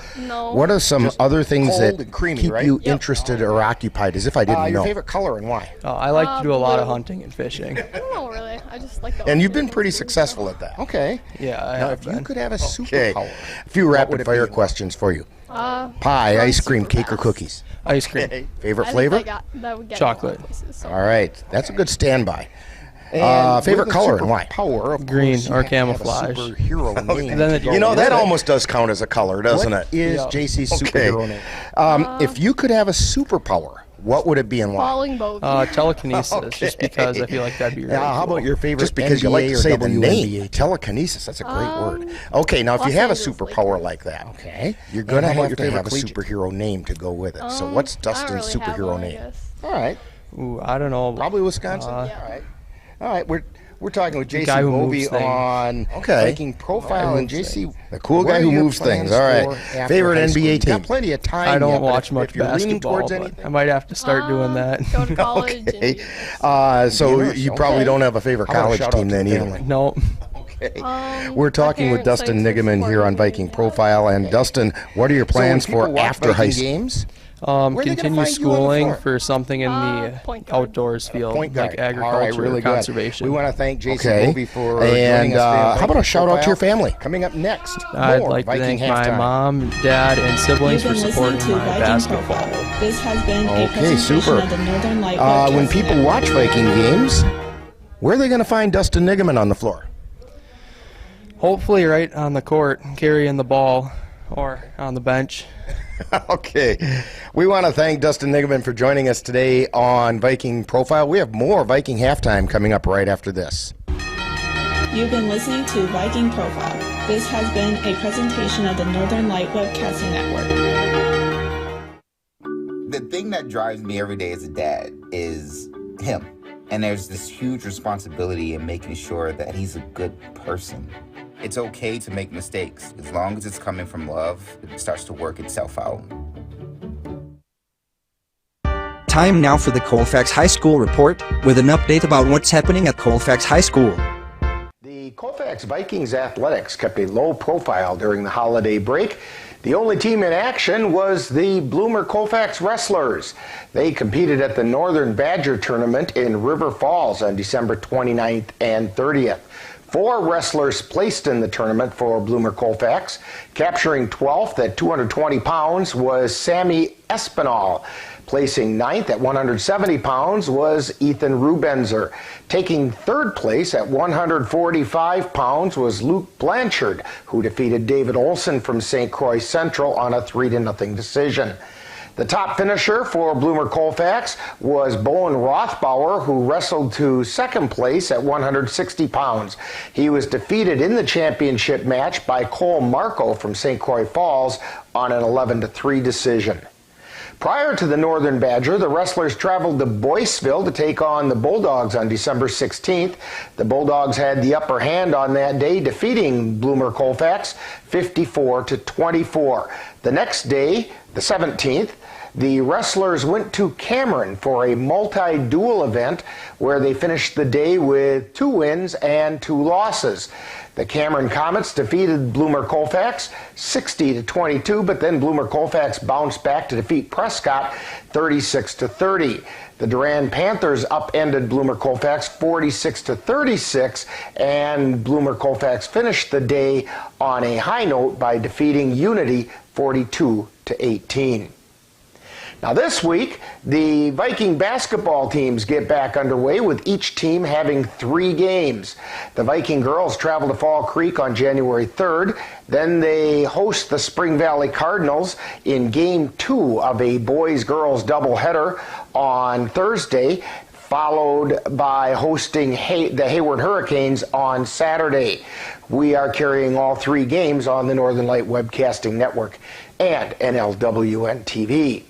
what are some other things that keep you interested or occupied, as if I didn't know? Your favorite color and why? I like to do a lot of hunting and fishing. I don't know, really. I just like the And you've been pretty successful at that. Okay. Yeah, I Now, have if been. you could have a superpower, a few rapid-fire questions for you. Pie, ice cream, cake, or cookies? Ice cream. Favorite flavor? Chocolate. All right, that's a good standby. And favorite color and why? Power of Green course, or you have to have a camouflage. superhero name. Then to it- go You know, with that it. almost does count as a color, doesn't What it? is JC's superhero name? If you could have a superpower, what would it be and why? Falling boat. Telekinesis, just because I feel like that'd be really How cool. about your favorite? Just because you NBA like to or say the WNBA name. Telekinesis, that's a great word. Okay, now if you Los have a Angeles superpower like that, Okay. you're going to how about have your to favorite have a collegiate? superhero name to go with it. So what's I don't Dustin's really have superhero one, I name? guess. All right. Ooh, I don't know. Probably Wisconsin. All right. We're talking with JC guy who Bovey moves things. on Viking Profile and JC, the cool what guy are who your moves things. plans All right. for after Favorite high school? NBA You've team? got plenty of time. I don't yet, but watch if much you're leaning basketball, towards but anything, I might have to start doing that. Go to college. So Yes, you probably okay. don't have a favorite How about a college shout out team to then the either. family? No. We're talking with Dustin Nigaman here on Viking Profile. And Dustin, what are your plans so when for people watch after high Viking school? games? Where are they gonna Continue find you on the schooling floor? for something in the point guard. outdoors field, Point guard. like agriculture, All right, really or good. conservation. We want to thank JC Okay. Bovey for And joining us today on how about a Viking shout out to your Profile. family? Coming up next, I'd more like to Viking thank my halftime. mom, dad, and siblings You've for been supporting listening to my Viking basketball. Profile. This has been a Okay, presentation super. of the Northern Light Webcast When people Network. watch Viking games, where are they going to find Dustin Nigaman on the floor? Hopefully right on the court, carrying the ball, or on the bench. Okay. We want to thank Dustin Nigaman for joining us today on Viking Profile. We have more Viking Halftime coming up right after this. You've been listening to Viking Profile. This has been a presentation of the Northern Light Webcasting Network. The thing that drives me every day as a dad is him. And there's this huge responsibility in making sure that he's a good person. It's okay to make mistakes. As long as it's coming from love, it starts to work itself out. Time now for the Colfax High School Report with an update about what's happening at Colfax High School. The Colfax Vikings athletics kept a low profile during the holiday break. The only team in action was the Bloomer Colfax Wrestlers. They competed at the Northern Badger Tournament in River Falls on December 29th and 30th. 4 wrestlers placed in the tournament for Bloomer Colfax. Capturing 12th at 220 pounds was Sammy Espinal. Placing 9th at 170 pounds was Ethan Rubenzer. Taking 3rd place at 145 pounds was Luke Blanchard, who defeated David Olson from St. Croix Central on a 3-0 decision. The top finisher for Bloomer Colfax was Bowen Rothbauer, who wrestled to 2nd place at 160 pounds. He was defeated in the championship match by Cole Marco from St. Croix Falls on an 11-3 decision. Prior to the Northern Badger, the wrestlers traveled to Boyceville to take on the Bulldogs on December 16th. The Bulldogs had the upper hand on that day, defeating Bloomer Colfax 54-24. The next day, the 17th, the wrestlers went to Cameron for a multi-duel event where they finished the day with 2 wins and 2 losses. The Cameron Comets defeated Bloomer Colfax 60-22, but then Bloomer Colfax bounced back to defeat Prescott 36-30. The Durand Panthers upended Bloomer Colfax 46-36, and Bloomer Colfax finished the day on a high note by defeating Unity 42-18. Now this week, the Viking basketball teams get back underway with each team having 3 games. The Viking girls travel to Fall Creek on January 3rd. Then they host the Spring Valley Cardinals in Game 2 of a boys-girls doubleheader on Thursday, followed by hosting the Hayward Hurricanes on Saturday. We are carrying all 3 games on the Northern Light Webcasting Network and NLWN-TV.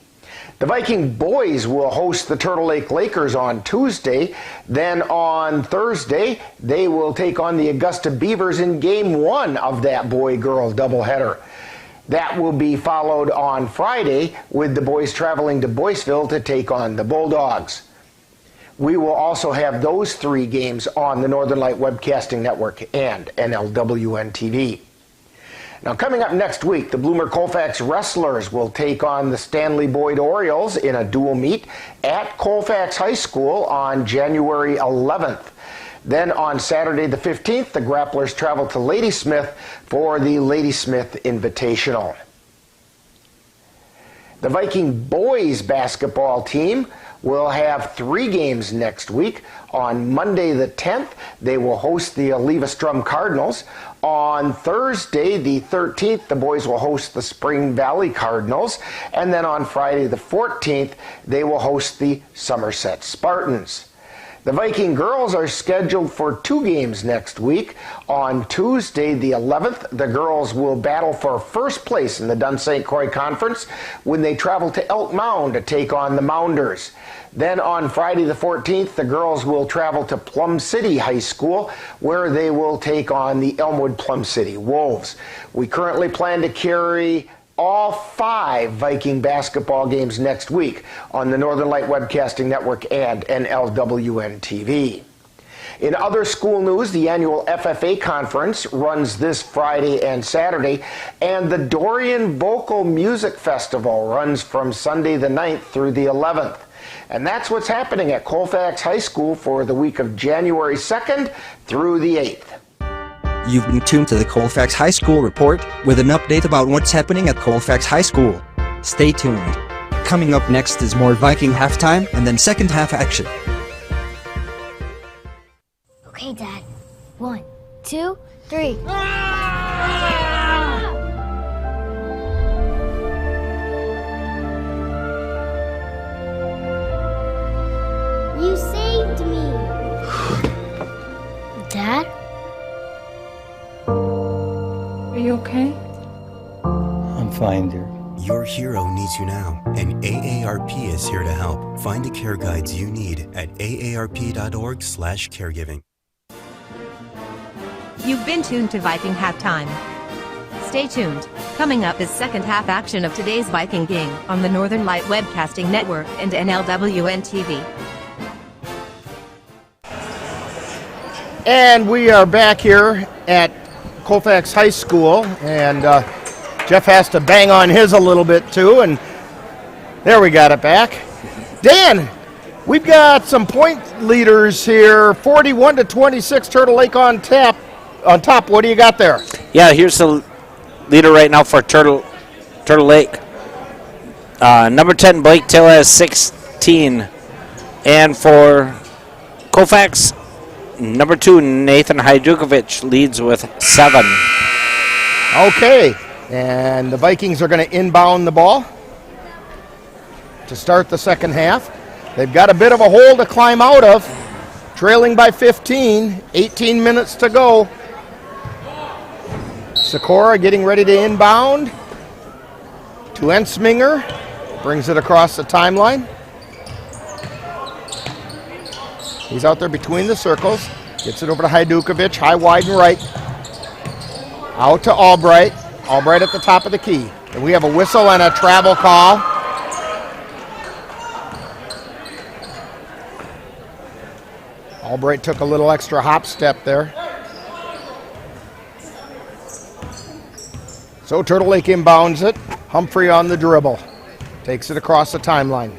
The Viking boys will host the Turtle Lake Lakers on Tuesday. Then on Thursday, they will take on the Augusta Beavers in Game 1 of that boy-girl doubleheader. That will be followed on Friday with the boys traveling to Boyceville to take on the Bulldogs. We will also have those 3 games on the Northern Light Webcasting Network and NLWN-TV. Now, coming up next week, the Bloomer Colfax Wrestlers will take on the Stanley Boyd Orioles in a dual meet at Colfax High School on January 11th. Then on Saturday the 15th, the Grapplers travel to Ladysmith for the Ladysmith Invitational. The Viking boys basketball team will have 3 games next week. On Monday the 10th, they will host the Olivastrum Cardinals. On Thursday the 13th, the boys will host the Spring Valley Cardinals. And then on Friday the 14th, they will host the Somerset Spartans. The Viking girls are scheduled for 2 games next week. On Tuesday the 11th, the girls will battle for first place in the Dun St. Croix Conference when they travel to Elk Mound to take on the Mounders. Then on Friday the 14th, the girls will travel to Plum City High School where they will take on the Elmwood Plum City Wolves. We currently plan to carry all 5 Viking basketball games next week on the Northern Light Webcasting Network and NLWN-TV. In other school news, the annual FFA conference runs this Friday and Saturday, and the Dorian Vocal Music Festival runs from Sunday the 9th through the 11th. And that's what's happening at Colfax High School for the week of January 2nd through the 8th. You've been tuned to the Colfax High School Report with an update about what's happening at Colfax High School. Stay tuned. Coming up next is more Viking halftime and then second half action. Okay, Dad. 1, 2, 3. You saved me. Dad? Are you okay? I'm fine, dear. Your hero needs you now, and AARP is here to help. Find the care guides you need at aarp.org/caregiving. You've been tuned to Viking Halftime. Stay tuned. Coming up is second half action of today's Viking game on the Northern Light Webcasting Network and NLWN-TV. And we are back here at Colfax High School, and Jeff has to bang on his a little bit too, and there we got it back. Dan, we've got some point leaders here, 41-26, Turtle Lake on top. What do you got there? Yeah, here's the leader right now for Turtle Lake. Number 10, Blake Till has 16, and for Colfax, number 2, Nathan Hajdukovic leads with 7. Okay, and the Vikings are going to inbound the ball to start the second half. They've got a bit of a hole to climb out of, trailing by 15, 18 minutes to go. Sikora getting ready to inbound to Ensminger, brings it across the timeline. He's out there between the circles. Gets it over to Hajdukovic, high, wide, and right. Out to Albright. Albright at the top of the key. And we have a whistle and a travel call. Albright took a little extra hop step there. So Turtle Lake inbounds it. Humphrey on the dribble. Takes it across the timeline.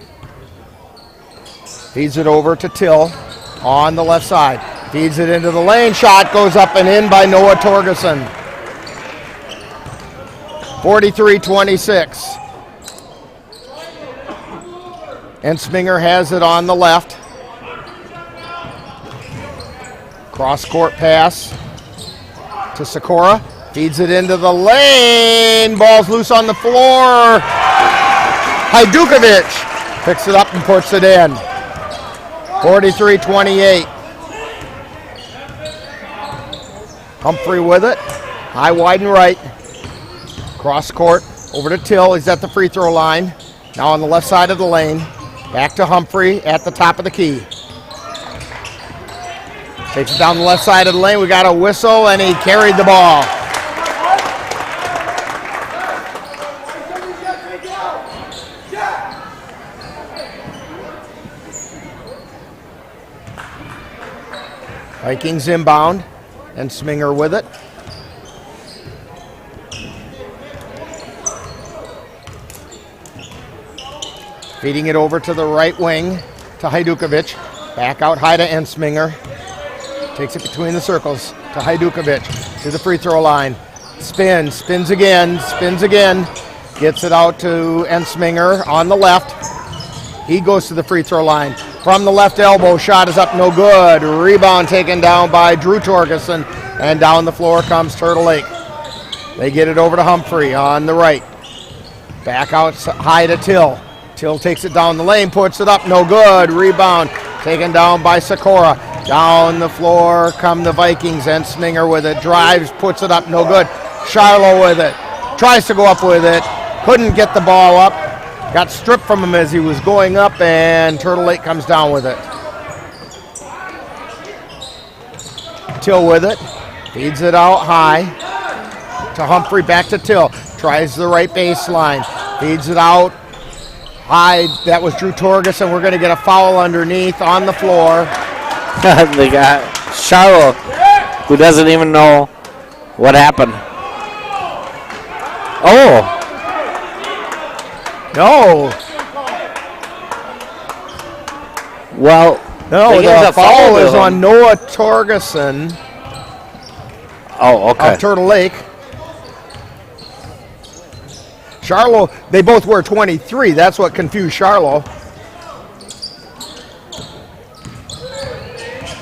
Feeds it over to Till on the left side. Feeds it into the lane. Shot goes up and in by Noah Torgerson. 43-26. Ensminger has it on the left. Cross-court pass to Sikora. Feeds it into the lane. Ball's loose on the floor. Hajdukovic picks it up and puts it in. 43-28. Humphrey with it. High, wide, and right. Cross court over to Till. He's at the free throw line. Now on the left side of the lane. Back to Humphrey at the top of the key. Takes it down the left side of the lane. We got a whistle, and he carried the ball. Vikings inbound, and Sminger with it. Feeding it over to the right wing to Hajdukovic. Back out high to Ensminger. Takes it between the circles to Hajdukovic to the free throw line. Spins again. Gets it out to Ensminger on the left. He goes to the free throw line. From the left elbow, shot is up, no good. Rebound taken down by Drew Torgerson, and down the floor comes Turtle Lake. They get it over to Humphrey on the right. Back out high to Till. Till takes it down the lane, puts it up, no good. Rebound taken down by Sikora. Down the floor come the Vikings. Ensminger with it, drives, puts it up, no good. Charlo with it, tries to go up with it, couldn't get the ball up. Got stripped from him as he was going up, and Turtle Lake comes down with it. Till with it, feeds it out high to Humphrey, back to Till. Tries the right baseline, feeds it out high. That was Drew Torgerson. We're going to get a foul underneath on the floor. They got Charlo, who doesn't even know what happened. Oh. No. Well, no, the foul is on Noah Torgerson. Oh, okay. Of Turtle Lake. Charlo, they both wear 23. That's what confused Charlo.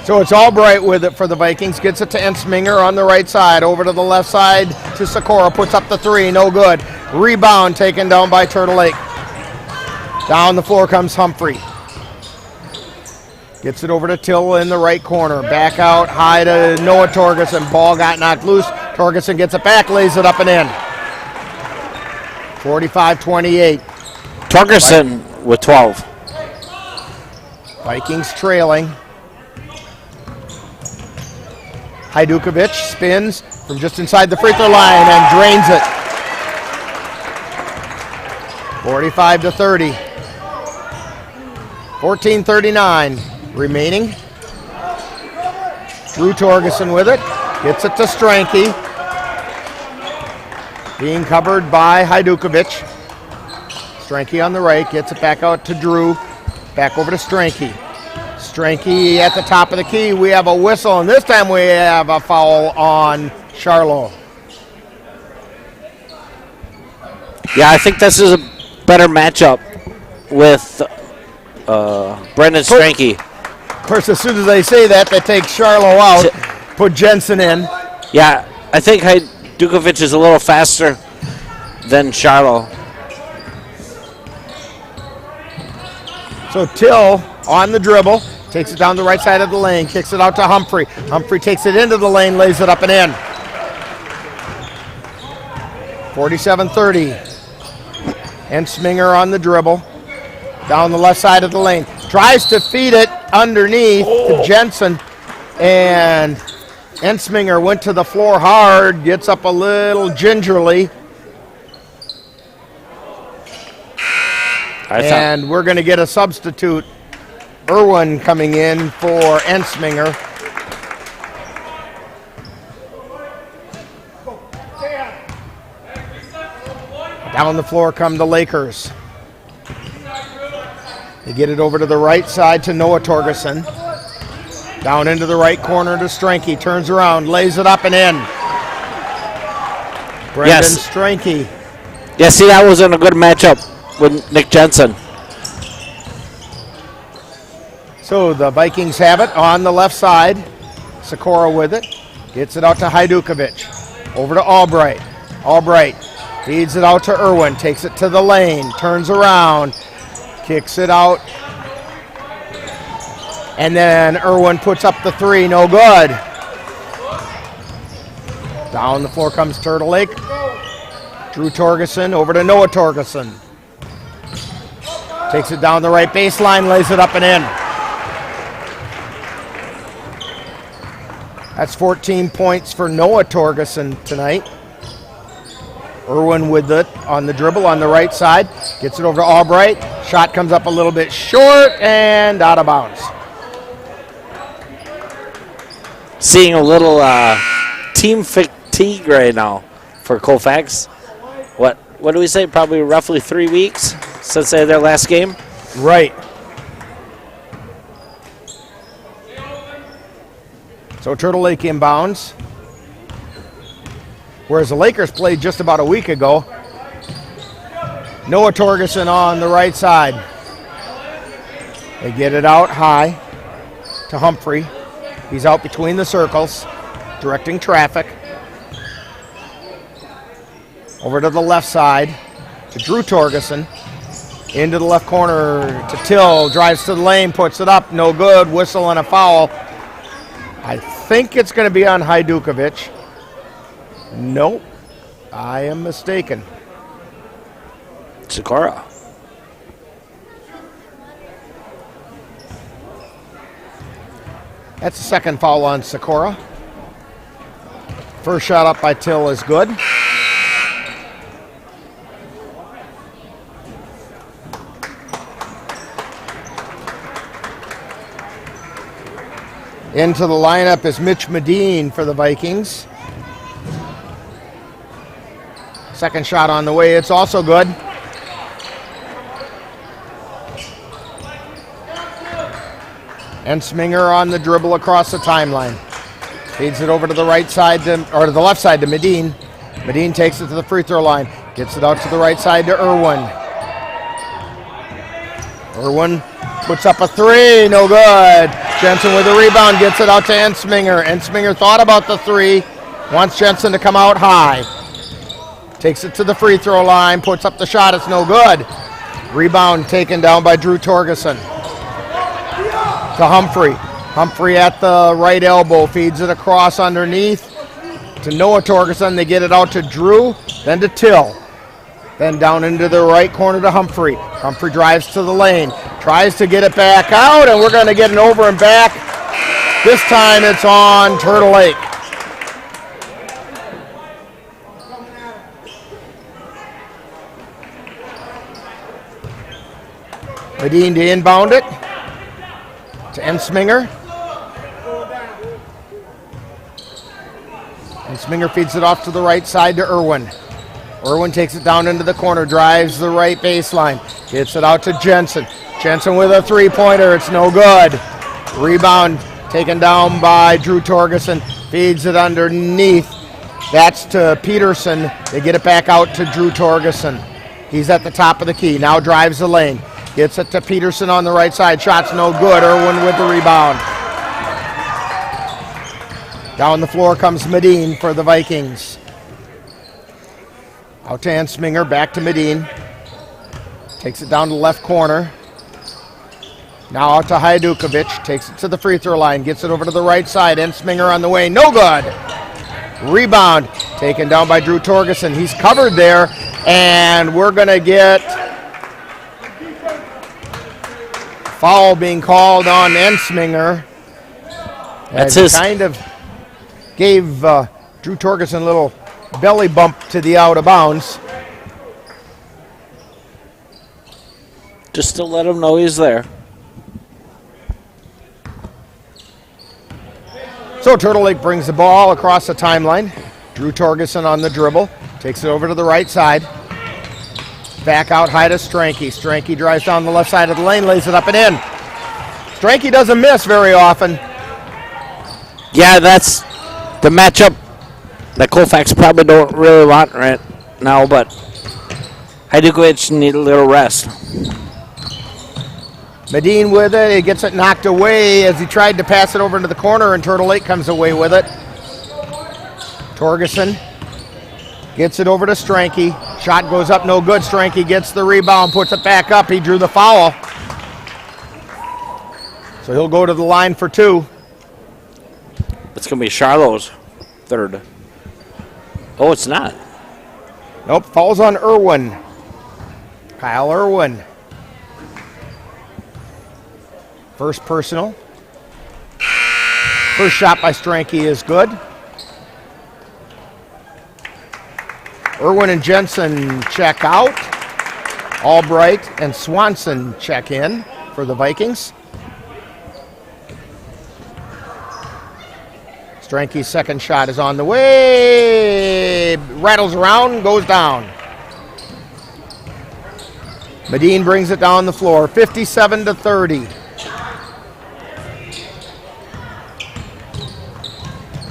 So it's Albright with it for the Vikings. Gets it to Ensminger on the right side. Over to the left side to Sikora. Puts up the three. No good. Rebound taken down by Turtle Lake. Down the floor comes Humphrey. Gets it over to Till in the right corner. Back out high to Noah Torgerson. Ball got knocked loose. Torgerson gets it back, lays it up and in. 45-28. Torgerson with 12. Vikings trailing. Hajdukovic spins from just inside the free throw line and drains it. 45-30. 14:39 remaining. Drew Torgerson with it. Gets it to Stranke. Being covered by Hajdukovic. Stranke on the right. Gets it back out to Drew. Back over to Stranke. Stranke at the top of the key. We have a whistle, and this time we have a foul on Charlo. Yeah, I think this is a better matchup with Brendan Stranke. Of course, as soon as they say that, they take Charlo out, put Jensen in. Yeah, I think Hajdukovic is a little faster than Charlo. So Till on the dribble, takes it down the right side of the lane, kicks it out to Humphrey. Humphrey takes it into the lane, lays it up and in. 47-30. Ensminger on the dribble, down the left side of the lane. Tries to feed it underneath to Jensen, and Ensminger went to the floor hard, gets up a little gingerly. And we're going to get a substitute. Irwin coming in for Ensminger. Down the floor come the Lakers. They get it over to the right side to Noah Torgerson. Down into the right corner to Stranke. Turns around, lays it up and in. Brendan Stranke. Yeah, see, that wasn't a good matchup with Nick Jensen. So the Vikings have it on the left side. Sikora with it. Gets it out to Hajdukovic. Over to Albright. Albright feeds it out to Irwin. Takes it to the lane. Turns around. Kicks it out. And then Irwin puts up the three. No good. Down the floor comes Turtle Lake. Drew Torgerson over to Noah Torgerson. Takes it down the right baseline. Lays it up and in. That's 14 points for Noah Torgerson tonight. Irwin with it on the dribble on the right side. Gets it over to Albright. Shot comes up a little bit short and out of bounds. Seeing a little team fatigue right now for Colfax. What do we say? Probably roughly 3 weeks since they had their last game? Right. So Turtle Lake inbounds. Whereas the Lakers played just about a week ago. Noah Torgerson on the right side. They get it out high to Humphrey. He's out between the circles, directing traffic. Over to the left side to Drew Torgerson. Into the left corner to Till. Drives to the lane, puts it up. No good. Whistle and a foul. I think it's going to be on Hajdukovic. Nope. I am mistaken. Sikora. That's the second foul on Sikora. First shot up by Till is good. Into the lineup is Mitch Medine for the Vikings. Second shot on the way. It's also good. Ensminger on the dribble across the timeline. Feeds it over to the right side or to the left side to Medine. Medine takes it to the free throw line. Gets it out to the right side to Irwin. Irwin puts up a three. No good. Jensen with the rebound. Gets it out to Ensminger. Ensminger thought about the three. Wants Jensen to come out high. Takes it to the free throw line. Puts up the shot. It's no good. Rebound taken down by Drew Torgerson. To Humphrey. Humphrey at the right elbow. Feeds it across underneath to Noah Torgerson. They get it out to Drew. Then to Till. Then down into the right corner to Humphrey. Humphrey drives to the lane. Tries to get it back out. And we're going to get an over and back. This time it's on Turtle Lake. Medine to inbound it to Ensminger. Ensminger feeds it off to the right side to Irwin. Irwin takes it down into the corner, drives the right baseline, gets it out to Jensen. Jensen with a three-pointer, it's no good. Rebound taken down by Drew Torgerson, feeds it underneath. That's to Peterson. They get it back out to Drew Torgerson. He's at the top of the key, now drives the lane. Gets it to Peterson on the right side. Shot's no good. Irwin with the rebound. Down the floor comes Medine for the Vikings. Out to Ensminger. Back to Medine. Takes it down to the left corner. Now out to Hajdukovic. Takes it to the free throw line. Gets it over to the right side. Ensminger on the way. No good. Rebound taken down by Drew Torgerson. He's covered there. And we're going to get foul being called on Ensminger. That's his. Kind of gave Drew Torgerson a little belly bump to the out of bounds. Just to let him know he's there. So Turtle Lake brings the ball across the timeline. Drew Torgerson on the dribble. Takes it over to the right side. Back out high to Stranke. Stranke drives down the left side of the lane, lays it up and in. Stranke doesn't miss very often. Yeah, that's the matchup that Colfax probably don't really want right now, but Hajdukovic need a little rest. Medine with it. He gets it knocked away as he tried to pass it over into the corner, and Turtle Lake comes away with it. Torgerson gets it over to Stranke. Shot goes up, no good. Stranke gets the rebound, puts it back up. He drew the foul. So he'll go to the line for 2. It's going to be Charlo's third. Oh, it's not. Nope, falls on Irwin. Kyle Irwin. First personal. First shot by Stranke is good. Irwin and Jensen check out. Albright and Swanson check in for the Vikings. Stranke's second shot is on the way. Rattles around, goes down. Medine brings it down the floor, 57-30.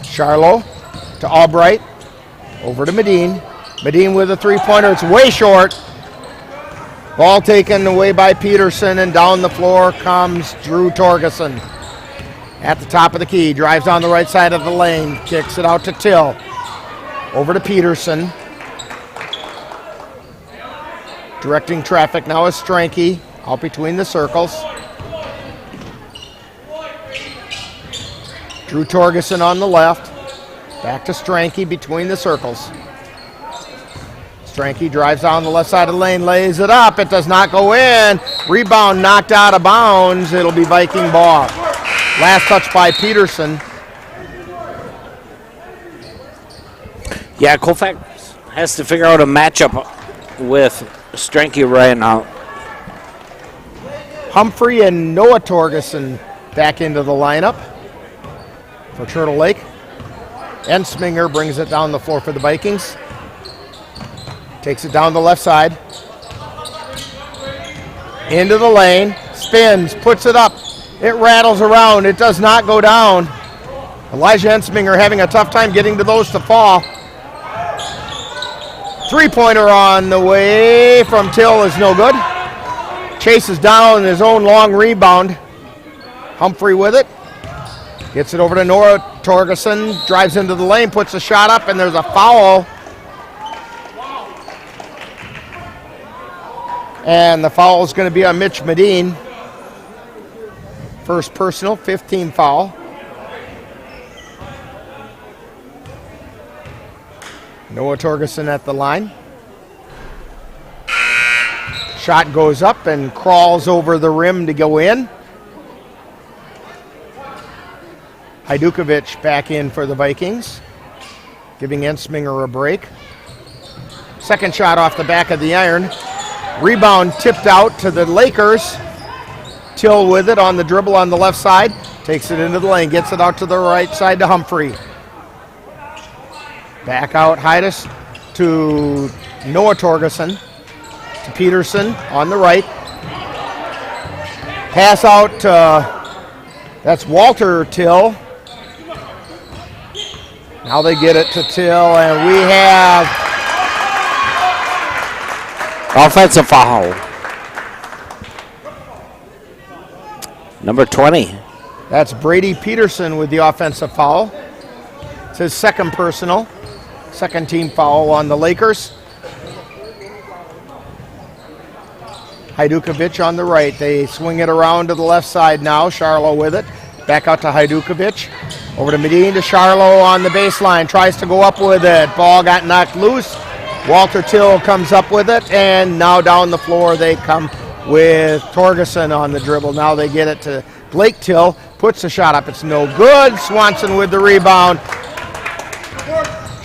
Charlo to Albright. Over to Medine. Medine with a three-pointer. It's way short. Ball taken away by Peterson, and down the floor comes Drew Torgerson. At the top of the key, drives down the right side of the lane, kicks it out to Till. Over to Peterson. Directing traffic now is Stranke, out between the circles. Drew Torgerson on the left. Back to Stranke between the circles. Stranke drives down the left side of the lane, lays it up. It does not go in. Rebound knocked out of bounds. It'll be Viking ball. Last touch by Peterson. Yeah, Colfax has to figure out a matchup with Stranke right now. Humphrey and Noah Torgerson back into the lineup for Turtle Lake. Ensminger brings it down the floor for the Vikings. Takes it down the left side. Into the lane. Spins. Puts it up. It rattles around. It does not go down. Elijah Ensminger having a tough time getting to those to fall. Three-pointer on the way from Till is no good. Chases down his own long rebound. Humphrey with it. Gets it over to Noah Torgerson. Drives into the lane, puts a shot up, and there's a foul. And the foul is going to be on Mitch Medine. First personal, 15 foul. Noah Torgerson at the line. Shot goes up and crawls over the rim to go in. Hajdukovic back in for the Vikings, giving Ensminger a break. Second shot off the back of the iron. Rebound tipped out to the Lakers. Till with it on the dribble on the left side. Takes it into the lane, gets it out to the right side to Humphrey. Back out Haidas to Noah Torgerson. To Peterson on the right. Pass out to, that's Walter Till. Now they get it to Till, and we have offensive foul. Number 20. That's Brady Peterson with the offensive foul. It's his second personal. Second team foul on the Lakers. Hajdukovic on the right. They swing it around to the left side now. Charlo with it. Back out to Hajdukovic. Over to Medine to Charlo on the baseline. Tries to go up with it. Ball got knocked loose. Walter Till comes up with it. And now down the floor they come with Torgerson on the dribble. Now they get it to Blake Till. Puts the shot up. It's no good. Swanson with the rebound.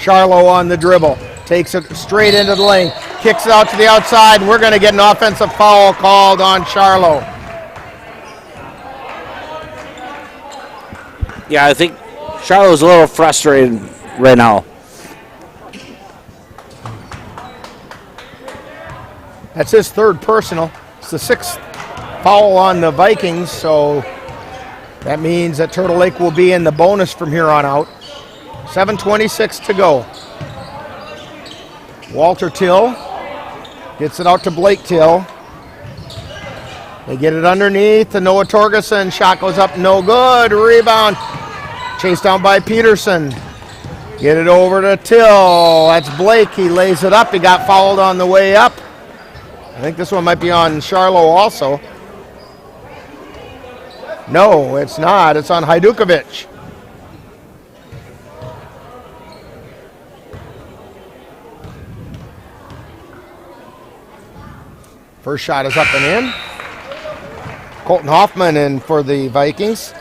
Charlo on the dribble. Takes it straight into the lane. Kicks it out to the outside. We're going to get an offensive foul called on Charlo. Yeah, I think Charlo's a little frustrated right now. That's his third personal. It's the sixth foul on the Vikings, so that means that Turtle Lake will be in the bonus from here on out. 7:26 to go. Walter Till gets it out to Blake Till. They get it underneath to Noah Torgerson. Shot goes up, no good. Rebound. Chased down by Peterson. Get it over to Till. That's Blake. He lays it up. He got fouled on the way up. I think this one might be on Charlo also. No, it's not. It's on Hajdukovic. First shot is up and in. Colton Hoffman in for the Vikings.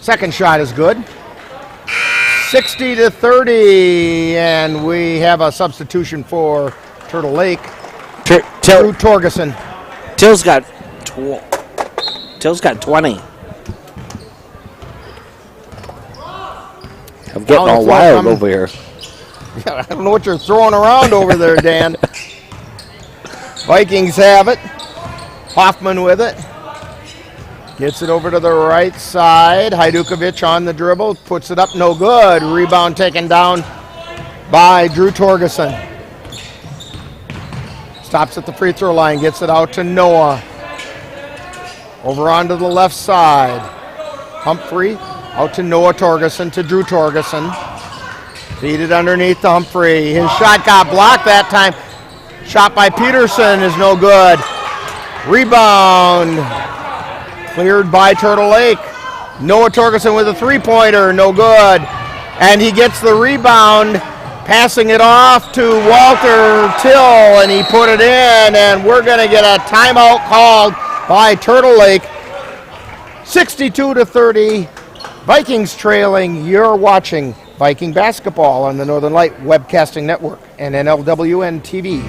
Second shot is good. 60-30, and we have a substitution for Turtle Lake. Drew Torgerson. Till's got 20. I'm getting all wild over here. I don't know what you're throwing around over there, Dan. Vikings have it. Hoffman with it. Gets it over to the right side. Hajdukovic on the dribble. Puts it up, no good. Rebound taken down by Drew Torgerson. Stops at the free throw line. Gets it out to Noah. Over onto the left side. Humphrey. Out to Noah Torgerson, to Drew Torgerson. Feed it underneath to Humphrey. His shot got blocked that time. Shot by Peterson is no good. Rebound. Cleared by Turtle Lake. Noah Torgerson with a three-pointer, no good. And he gets the rebound, passing it off to Walter Till, and he put it in, and we're going to get a timeout called by Turtle Lake. 62-30. Vikings trailing. You're watching Viking basketball on the Northern Light Webcasting Network and NLWN-TV.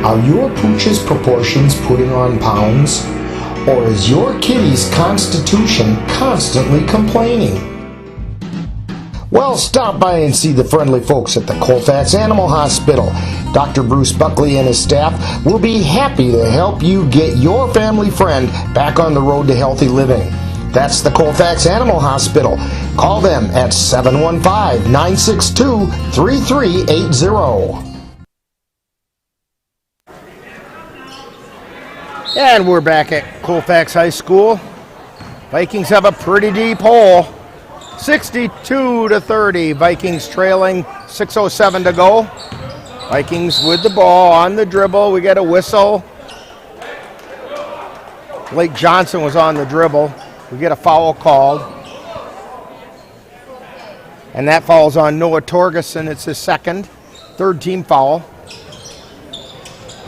Are your pooch's proportions putting on pounds? Or is your kitty's constitution constantly complaining? Well, stop by and see the friendly folks at the Colfax Animal Hospital. Dr. Bruce Buckley and his staff will be happy to help you get your family friend back on the road to healthy living. That's the Colfax Animal Hospital. Call them at 715-962-3380. And we're back at Colfax High School. Vikings have a pretty deep hole. 62-30. Vikings trailing. 6:07 to go. Vikings with the ball on the dribble. We get a whistle. Blake Johnson was on the dribble. We get a foul called. And that foul's on Noah Torgerson. It's his second. Third team foul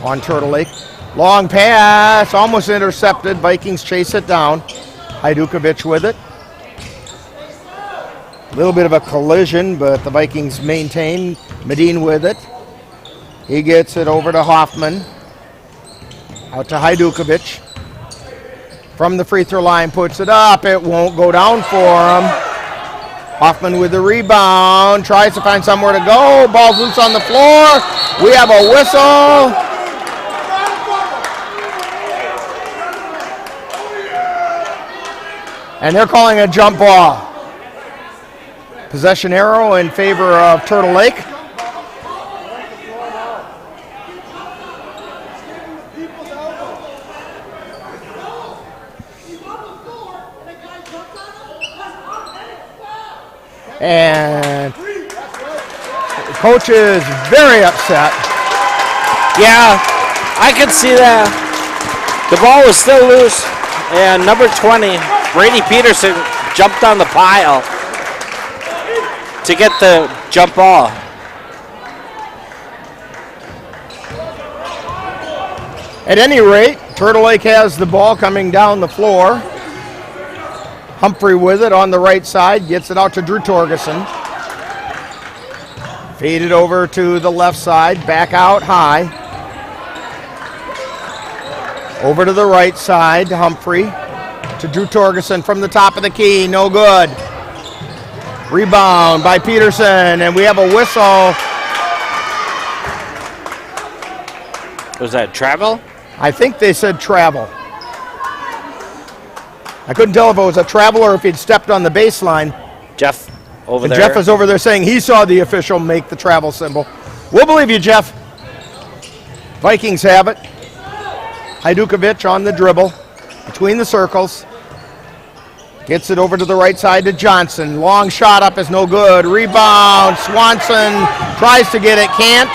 on Turtle Lake. Long pass, almost intercepted. Vikings chase it down. Hajdukovic with it. A little bit of a collision, but the Vikings maintain. Medine with it. He gets it over to Hoffman. Out to Hajdukovic. From the free throw line, puts it up. It won't go down for him. Hoffman with the rebound. Tries to find somewhere to go. Ball's loose on the floor. We have a whistle. And they're calling a jump ball. Possession arrow in favor of Turtle Lake. And the coach is very upset. Yeah, I can see that. The ball was still loose, and number 20, Brady Peterson, jumped on the pile to get the jump ball. At any rate, Turtle Lake has the ball coming down the floor. Humphrey with it on the right side, gets it out to Drew Torgerson. Feed it over to the left side, back out high. Over to the right side, Humphrey to Drew Torgerson from the top of the key, no good. Rebound by Peterson, and we have a whistle. Was that travel? I think they said travel. I couldn't tell if it was a travel or if he'd stepped on the baseline. Jeff over And there. Jeff is over there saying he saw the official make the travel symbol. We'll believe you, Jeff. Vikings have it. Hajdukovic on the dribble between the circles. Gets it over to the right side to Johnson. Long shot up is no good. Rebound. Swanson tries to get it, can't.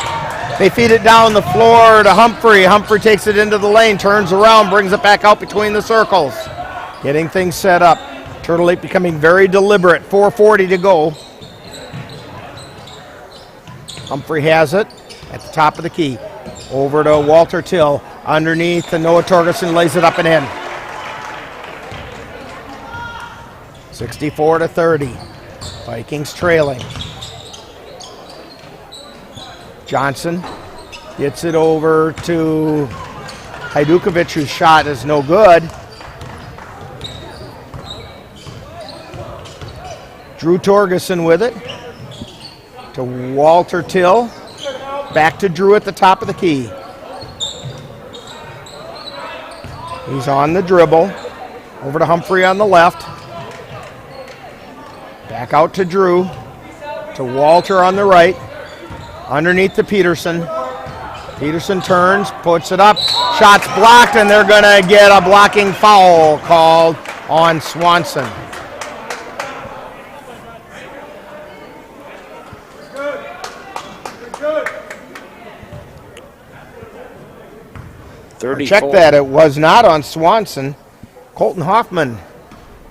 They feed it down the floor to Humphrey. Humphrey takes it into the lane, turns around, brings it back out between the circles. Getting things set up. Turtle Lake becoming very deliberate. 4:40 to go. Humphrey has it at the top of the key. Over to Walter Till. Underneath, and Noah Torgerson lays it up and in. 64-30. Vikings trailing. Johnson gets it over to Hajdukovic, whose shot is no good. Drew Torgerson with it to Walter Till. Back to Drew at the top of the key. He's on the dribble. Over to Humphrey on the left. Back out to Drew. To Walter on the right. Underneath to Peterson. Peterson turns, puts it up. Shot's blocked, and they're going to get a blocking foul called on Swanson. Check that. It was not on Swanson. Colton Hoffman.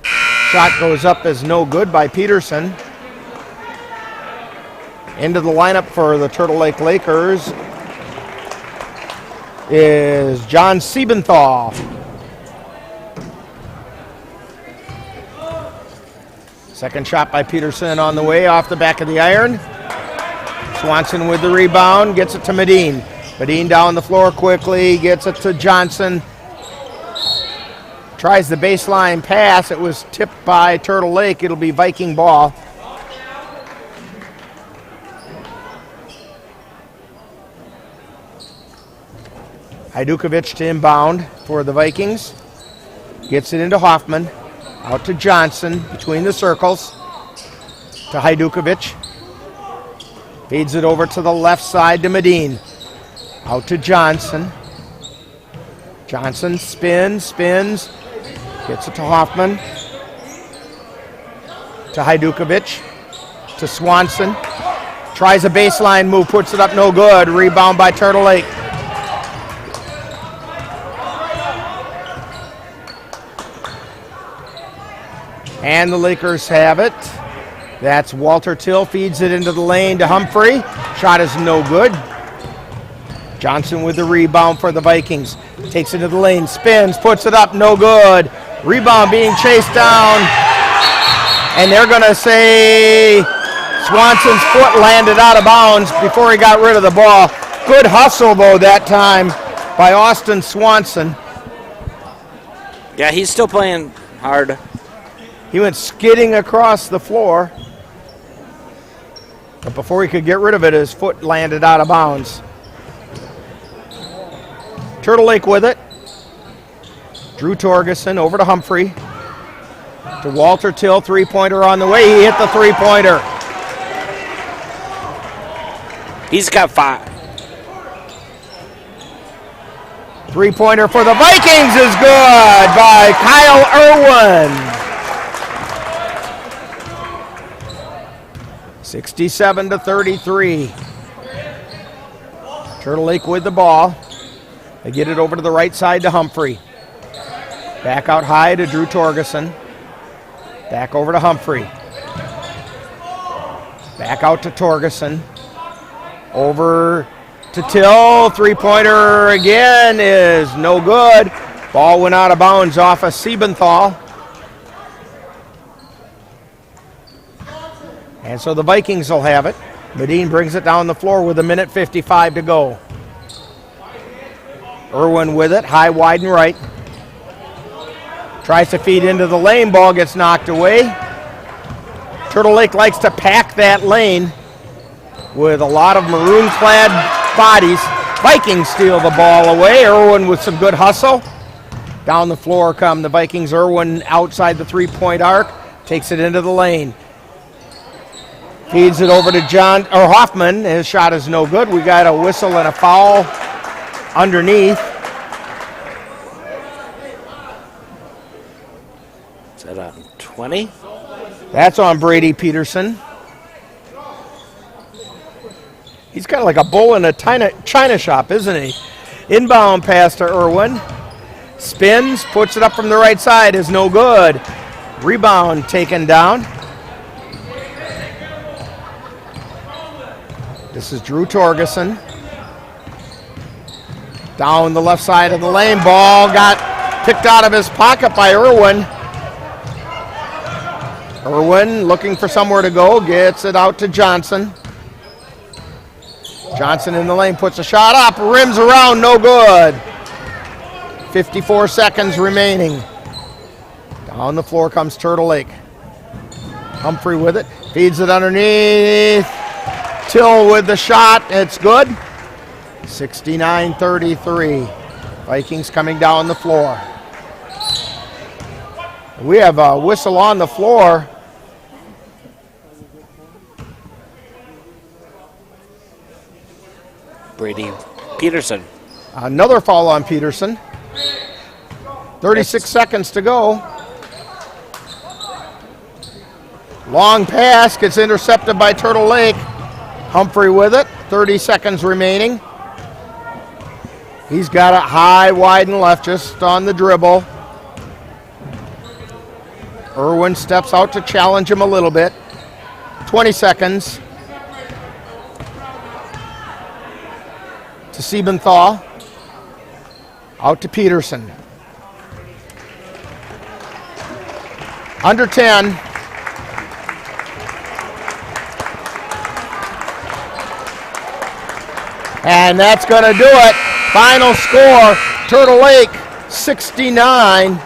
Shot goes up as no good by Peterson. Into the lineup for the Turtle Lake Lakers is John Siebenthal. Second shot by Peterson on the way off the back of the iron. Swanson with the rebound, gets it to Medine. Medine down the floor quickly, gets it to Johnson. Tries the baseline pass. It was tipped by Turtle Lake. It'll be Viking ball. Hajdukovic to inbound for the Vikings. Gets it into Hoffman. Out to Johnson between the circles. To Hajdukovic. Feeds it over to the left side to Medine. Out to Johnson. Johnson spins. Gets it to Hoffman. To Hajdukovic. To Swanson. Tries a baseline move, puts it up, no good. Rebound by Turtle Lake. And the Lakers have it. That's Walter Till, feeds it into the lane to Humphrey. Shot is no good. Johnson with the rebound for the Vikings. Takes it to the lane, spins, puts it up, no good. Rebound being chased down. And they're going to say Swanson's foot landed out of bounds before he got rid of the ball. Good hustle, though, that time by Austin Swanson. Yeah, he's still playing hard. He went skidding across the floor. But before he could get rid of it, his foot landed out of bounds. Turtle Lake with it. Drew Torgerson over to Humphrey. To Walter Till, three-pointer on the way. He hit the three-pointer. He's got 5. Three-pointer for the Vikings is good by Kyle Irwin. 67-33. Turtle Lake with the ball. They get it over to the right side to Humphrey. Back out high to Drew Torgerson. Back over to Humphrey. Back out to Torgerson. Over to Till. Three-pointer again is no good. Ball went out of bounds off of Siebenthal. And so the Vikings will have it. Medine brings it down the floor with 1:55 to go. Irwin with it, high, wide, and right. Tries to feed into the lane, ball gets knocked away. Turtle Lake likes to pack that lane with a lot of maroon-clad bodies. Vikings steal the ball away. Irwin with some good hustle. Down the floor come the Vikings. Irwin outside the three-point arc, takes it into the lane. Feeds it over to Hoffman. His shot is no good. We got a whistle and a foul underneath. Is that on 20? That's on Brady Peterson. He's kind of like a bull in a china shop, isn't he? Inbound pass to Irwin. Spins, puts it up from the right side, is no good. Rebound taken down. This is Drew Torgerson. Down the left side of the lane. Ball got picked out of his pocket by Irwin. Irwin looking for somewhere to go. Gets it out to Johnson. Johnson in the lane puts a shot up. Rims around. No good. 54 seconds remaining. Down the floor comes Turtle Lake. Humphrey with it. Feeds it underneath. Till with the shot. It's good. 69-33. Vikings coming down the floor. We have a whistle on the floor. Brady Peterson. Another foul on Peterson. 36 seconds to go. Long pass gets intercepted by Turtle Lake. Humphrey with it. 30 seconds remaining. He's got it high, wide, and left, just on the dribble. Irwin steps out to challenge him a little bit. 20 seconds. To Siebenthal. Out to Peterson. Under 10. And that's going to do it. Final score, Turtle Lake 69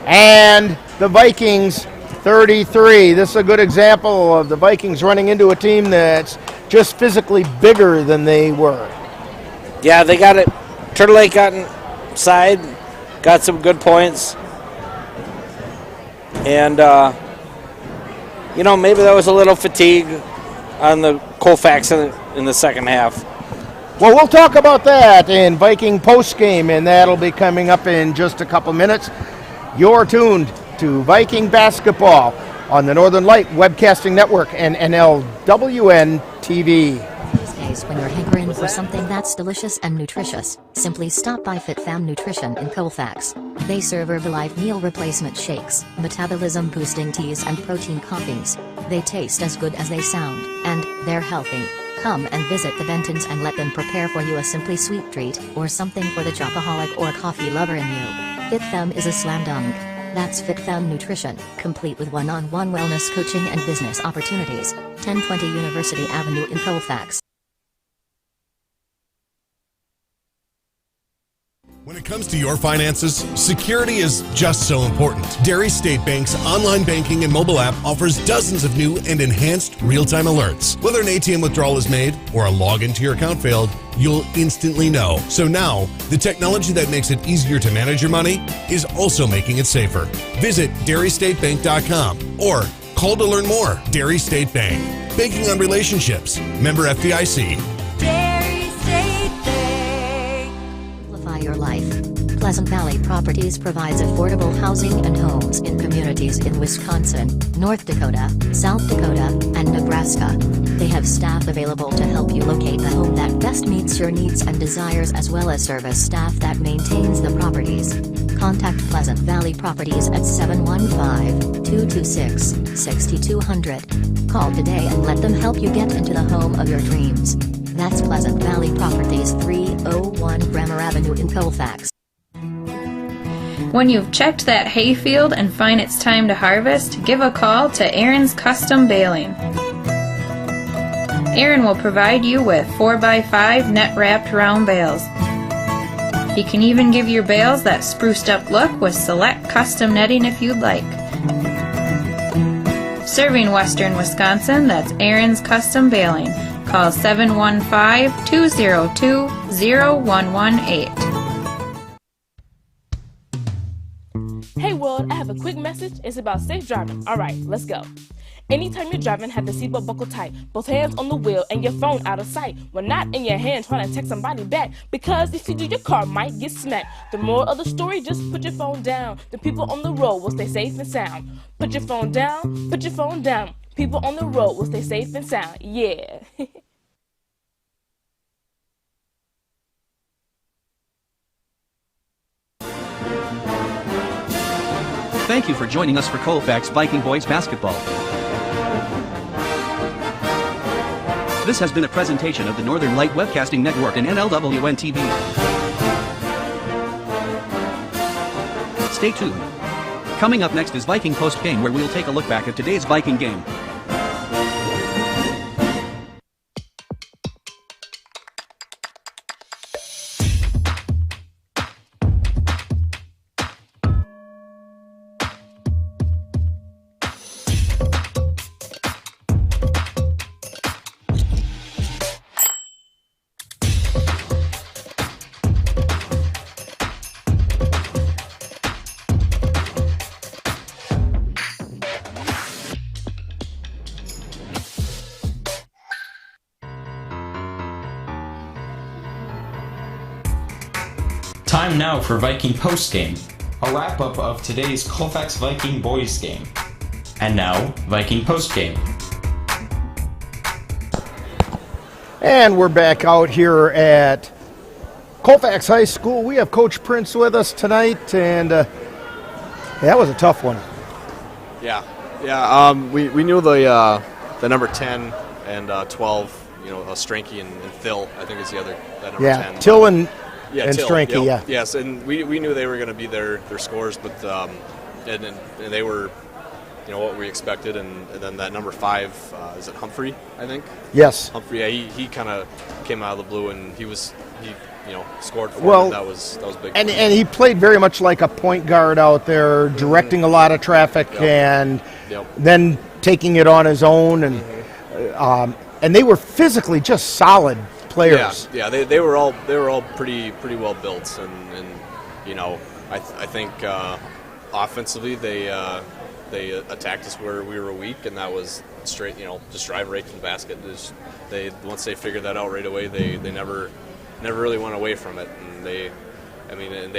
and the Vikings 33. This is a good example of the Vikings running into a team that's just physically bigger than they were. Yeah, they got it. Turtle Lake got inside, got some good points. And, maybe there was a little fatigue on the Colfax in the second half. Well, we'll talk about that in Viking postgame, and that'll be coming up in just a couple minutes. You're tuned to Viking basketball on the Northern Light Webcasting Network and NLWN-TV. These days, when you're hankering for something that's delicious and nutritious, simply stop by FitFam Nutrition in Colfax. They serve Herbalife meal replacement shakes, metabolism-boosting teas, and protein coffees. They taste as good as they sound, and they're healthy. Come and visit the Bentons and let them prepare for you a simply sweet treat, or something for the chocoholic or coffee lover in you. FitFem is a slam dunk. That's FitFem Nutrition, complete with one-on-one wellness coaching and business opportunities. 1020 University Avenue in Colfax. When it comes to your finances, security is just so important. Dairy State Bank's online banking and mobile app offers dozens of new and enhanced real-time alerts. Whether an ATM withdrawal is made or a login to your account failed, you'll instantly know. So now, the technology that makes it easier to manage your money is also making it safer. Visit dairystatebank.com or call to learn more. Dairy State Bank. Banking on relationships. Member FDIC. Dairy State Bank. Simplify your life. Pleasant Valley Properties provides affordable housing and homes in communities in Wisconsin, North Dakota, South Dakota, and Nebraska. They have staff available to help you locate the home that best meets your needs and desires, as well as service staff that maintains the properties. Contact Pleasant Valley Properties at 715-226-6200. Call today and let them help you get into the home of your dreams. That's Pleasant Valley Properties, 301 Bremer Avenue in Colfax. When you've checked that hayfield and find it's time to harvest, give a call to Aaron's Custom Baling. Aaron will provide you with 4x5 net-wrapped round bales. He can even give your bales that spruced up look with select custom netting if you'd like. Serving Western Wisconsin, that's Aaron's Custom Baling. Call 715-202-0118. Hey world, I have a quick message. It's about safe driving. Alright, let's go. Anytime you're driving, have the seatbelt buckled tight. Both hands on the wheel and your phone out of sight. When not in your hand, trying to text somebody back. Because if you do, your car might get smacked. The moral of the story, just put your phone down. The people on the road will stay safe and sound. Put your phone down, put your phone down. People on the road will stay safe and sound. Yeah. Thank you for joining us for Colfax Viking Boys Basketball. This has been a presentation of the Northern Light Webcasting Network and NLWN-TV. Stay tuned. Coming up next is Viking Post Game, where we'll take a look back at today's Viking game. Time now for Viking Post Game, a wrap-up of today's Colfax Viking Boys game. And now, Viking Post Game. And we're back out here at Colfax High School. We have Coach Prince with us tonight, and that was a tough one. Yeah. We knew the number 10 and 12, Stranky and Phil, I think is the other, that number 10. Till and Till, Stranky, yep. Yes, and we knew they were going to be their scores, but and they were, what we expected, and then that number 5, is it Humphrey, I think? Yes. Humphrey, yeah, he kind of came out of the blue, and he scored for well, him. That was big. And he played very much like a point guard out there, directing a lot of traffic and then taking it on his own, and they were physically just solid players. Yeah, they were all pretty well built, and I think offensively they attacked us where we were weak, and that was straight, just drive right to the basket. Once they figured that out right away, they never really went away from it, and they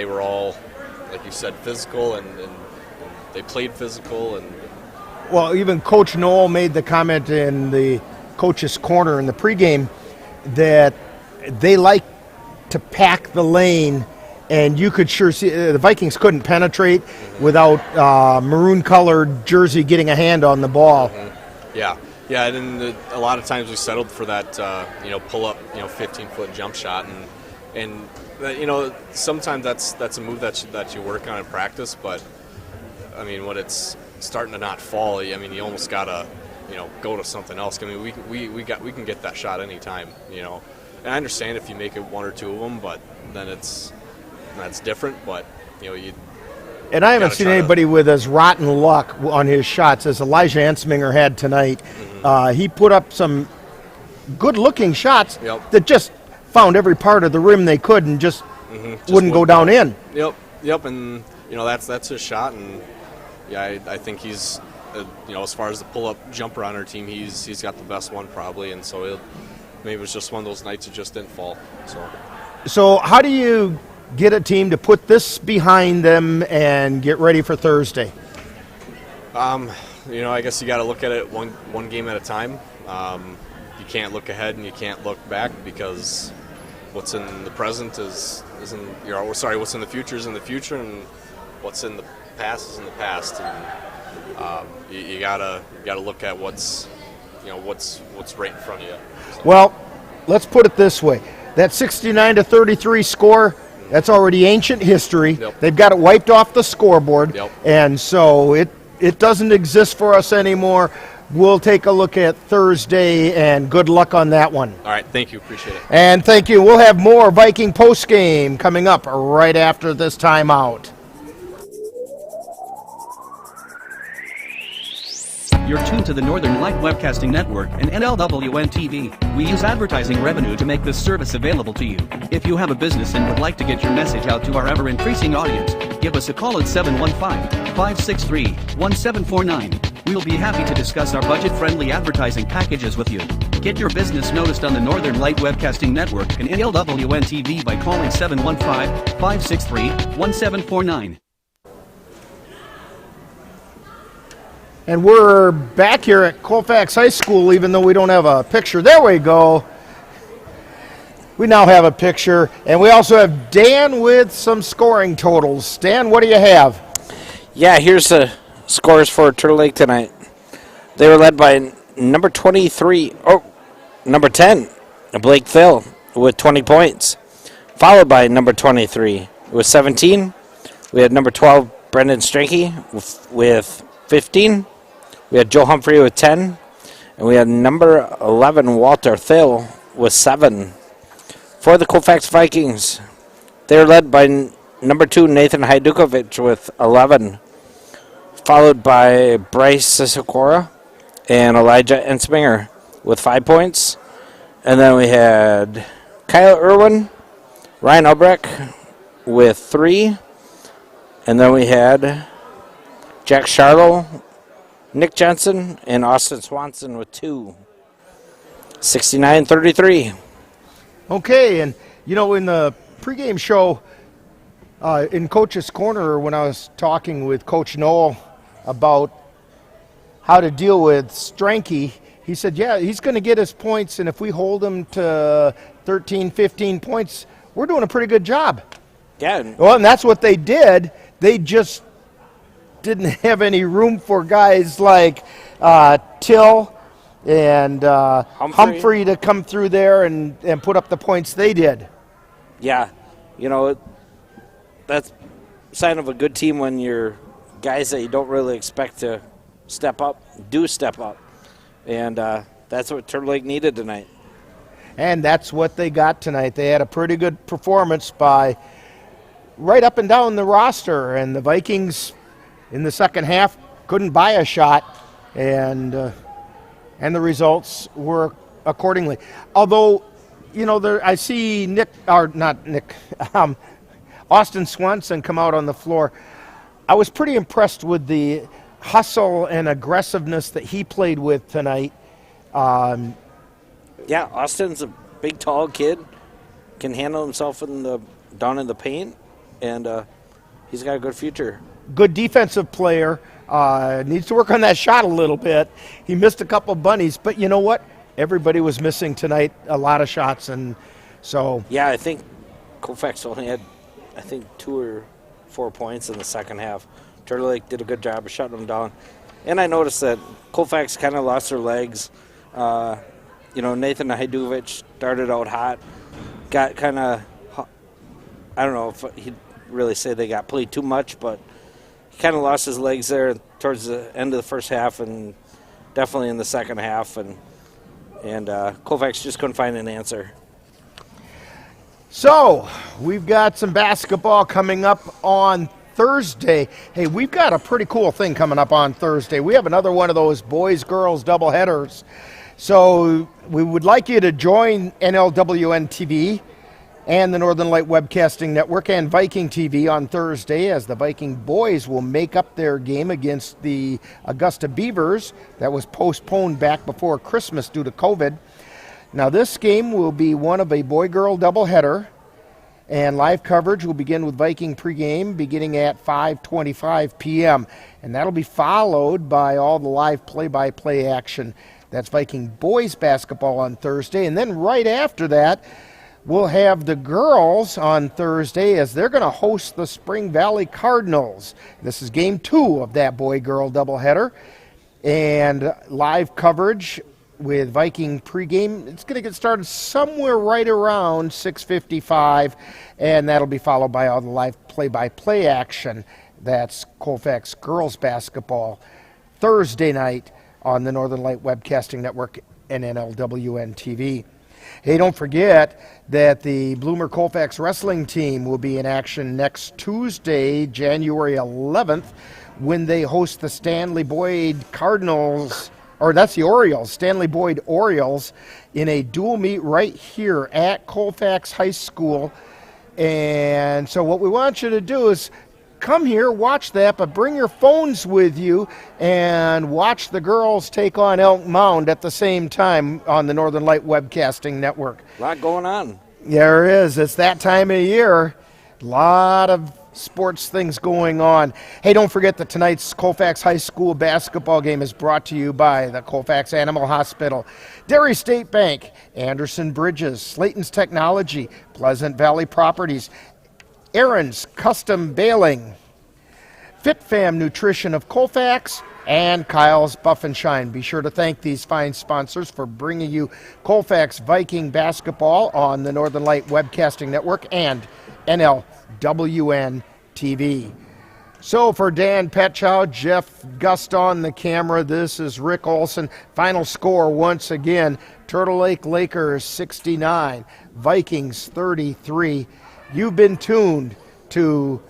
were all, like you said, physical, and they played physical, and well, even Coach Noel made the comment in the coach's corner in the pregame that they like to pack the lane, and you could sure see the Vikings couldn't penetrate without maroon-colored jersey getting a hand on the ball. Yeah, and a lot of times we settled for that, pull-up, 15-foot jump shot, and sometimes that's a move that you work on in practice, but when it's starting to not fall, you almost gotta go to something else. We can get that shot anytime, And I understand if you make it one or two of them, but then that's different. But And I haven't seen anybody with as rotten luck on his shots as Elijah Ansminger had tonight. He put up some good-looking shots that just found every part of the rim they could and just wouldn't go down in. Yep, and that's his shot, and I think he's. As far as the pull-up jumper on our team, he's got the best one probably, and so maybe it was just one of those nights it just didn't fall. So how do you get a team to put this behind them and get ready for Thursday? I guess you got to look at it one game at a time. You can't look ahead and you can't look back, because what's in the present what's in the future is in the future, and what's in the past is in the past. And, you gotta look at what's right in front of you. Well, let's put it this way: that 69-33 score, that's already ancient history. They've got it wiped off the scoreboard, and so it doesn't exist for us anymore. We'll take a look at Thursday, and good luck on that one. All right, thank you, appreciate it. And thank you. We'll have more Viking postgame coming up right after this timeout. You're tuned to the Northern Light Webcasting Network and NLWN-TV. We use advertising revenue to make this service available to you. If you have a business and would like to get your message out to our ever-increasing audience, give us a call at 715-563-1749. We will be happy to discuss our budget-friendly advertising packages with you. Get your business noticed on the Northern Light Webcasting Network and NLWN-TV by calling 715-563-1749. And we're back here at Colfax High School, even though we don't have a picture. There we go. We now have a picture, and we also have Dan with some scoring totals. Dan, what do you have? Yeah, here's the scores for Turtle Lake tonight. They were led by number 10, Blake Thill, with 20 points, followed by number 23 with 17. We had number 12, Brendan Stranke, with 15. We had Joe Humphrey with 10, and we had number 11, Walter Thill, with 7. For the Colfax Vikings, they were led by number 2, Nathan Hajdukovic, with 11, followed by Bryce Sisakora and Elijah Ensminger with 5 points. And then we had Kyle Irwin, Ryan Albrecht with 3, and then we had Jack Charlo, Nick Jensen, and Austin Swanson with 2. 69-33. Okay, and you know, in the pregame show, in Coach's Corner, when I was talking with Coach Noel about how to deal with Stranke, he said, yeah, he's going to get his points, and if we hold him to 13, 15 points, we're doing a pretty good job. Yeah. Well, and that's what they did. They just didn't have any room for guys like Till and Humphrey to come through there and put up the points they did. Yeah, you know, that's a sign of a good team when your guys that you don't really expect to step up do step up. And that's what Turtle Lake needed tonight. And that's what they got tonight. They had a pretty good performance by right up and down the roster, and the Vikings in the second half couldn't buy a shot, and the results were accordingly. Although, you know, I see Austin Swanson come out on the floor. I was pretty impressed with the hustle and aggressiveness that he played with tonight. Yeah, Austin's a big, tall kid, can handle himself down in the paint, and he's got a good future. Good defensive player. Needs to work on that shot a little bit. He missed a couple bunnies, but you know what? Everybody was missing tonight a lot of shots, and so. Yeah, I think Colfax only had, 2 or 4 points in the second half. Turtle Lake did a good job of shutting them down. And I noticed that Colfax kind of lost their legs. You know, Nathan Hajdukovic started out hot, got kind of, I don't know if he'd really say they got played too much, but he kind of lost his legs there towards the end of the first half and definitely in the second half, and Colfax just couldn't find an answer. So we've got some basketball coming up on Thursday. Hey, we've got a pretty cool thing coming up on Thursday. We have another one of those boys-girls doubleheaders. So we would like you to join NLWN-TV and the Northern Light Webcasting Network and Viking TV on Thursday, as the Viking boys will make up their game against the Augusta Beavers that was postponed back before Christmas due to COVID. Now this game will be one of a boy-girl doubleheader, and live coverage will begin with Viking pregame beginning at 5:25 p.m. And that'll be followed by all the live play-by-play action. That's Viking boys basketball on Thursday, and then right after that, we'll have the girls on Thursday as they're going to host the Spring Valley Cardinals. This is game 2 of that boy-girl doubleheader. And live coverage with Viking pregame, it's going to get started somewhere right around 6:55, and that'll be followed by all the live play-by-play action. That's Colfax girls basketball Thursday night on the Northern Light Webcasting Network and NLWN-TV. Hey, don't forget that the Bloomer Colfax wrestling team will be in action next Tuesday, January 11th, when they host the Stanley Boyd Cardinals, or that's the Orioles, Stanley Boyd Orioles, in a dual meet right here at Colfax High School. And so what we want you to do is come here, watch that, but bring your phones with you and watch the girls take on Elk Mound at the same time on the Northern Light Webcasting Network. A lot going on. There is. It's that time of year. A lot of sports things going on. Hey, don't forget that tonight's Colfax High School basketball game is brought to you by the Colfax Animal Hospital, Dairy State Bank, Anderson Bridges, Slayton's Technology, Pleasant Valley Properties, Aaron's Custom Baling, FitFam Nutrition of Colfax, and Kyle's Buff and Shine. Be sure to thank these fine sponsors for bringing you Colfax Viking Basketball on the Northern Light Webcasting Network and NLWN-TV. So for Dan Petchow, Jeff Gust on the camera, this is Rick Olson. Final score once again, Turtle Lake Lakers 69, Vikings 33. You've been tuned to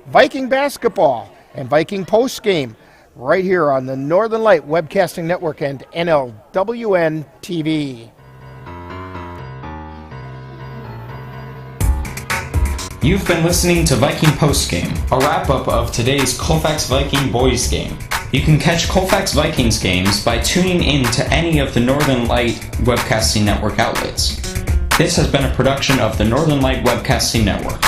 Viking Basketball and Viking Postgame right here on the Northern Light Webcasting Network and NLWN-TV. You've been listening to Viking Postgame, a wrap-up of today's Colfax Viking Boys game. You can catch Colfax Vikings games by tuning in to any of the Northern Light Webcasting Network outlets. This has been a production of the Northern Light Webcasting Network.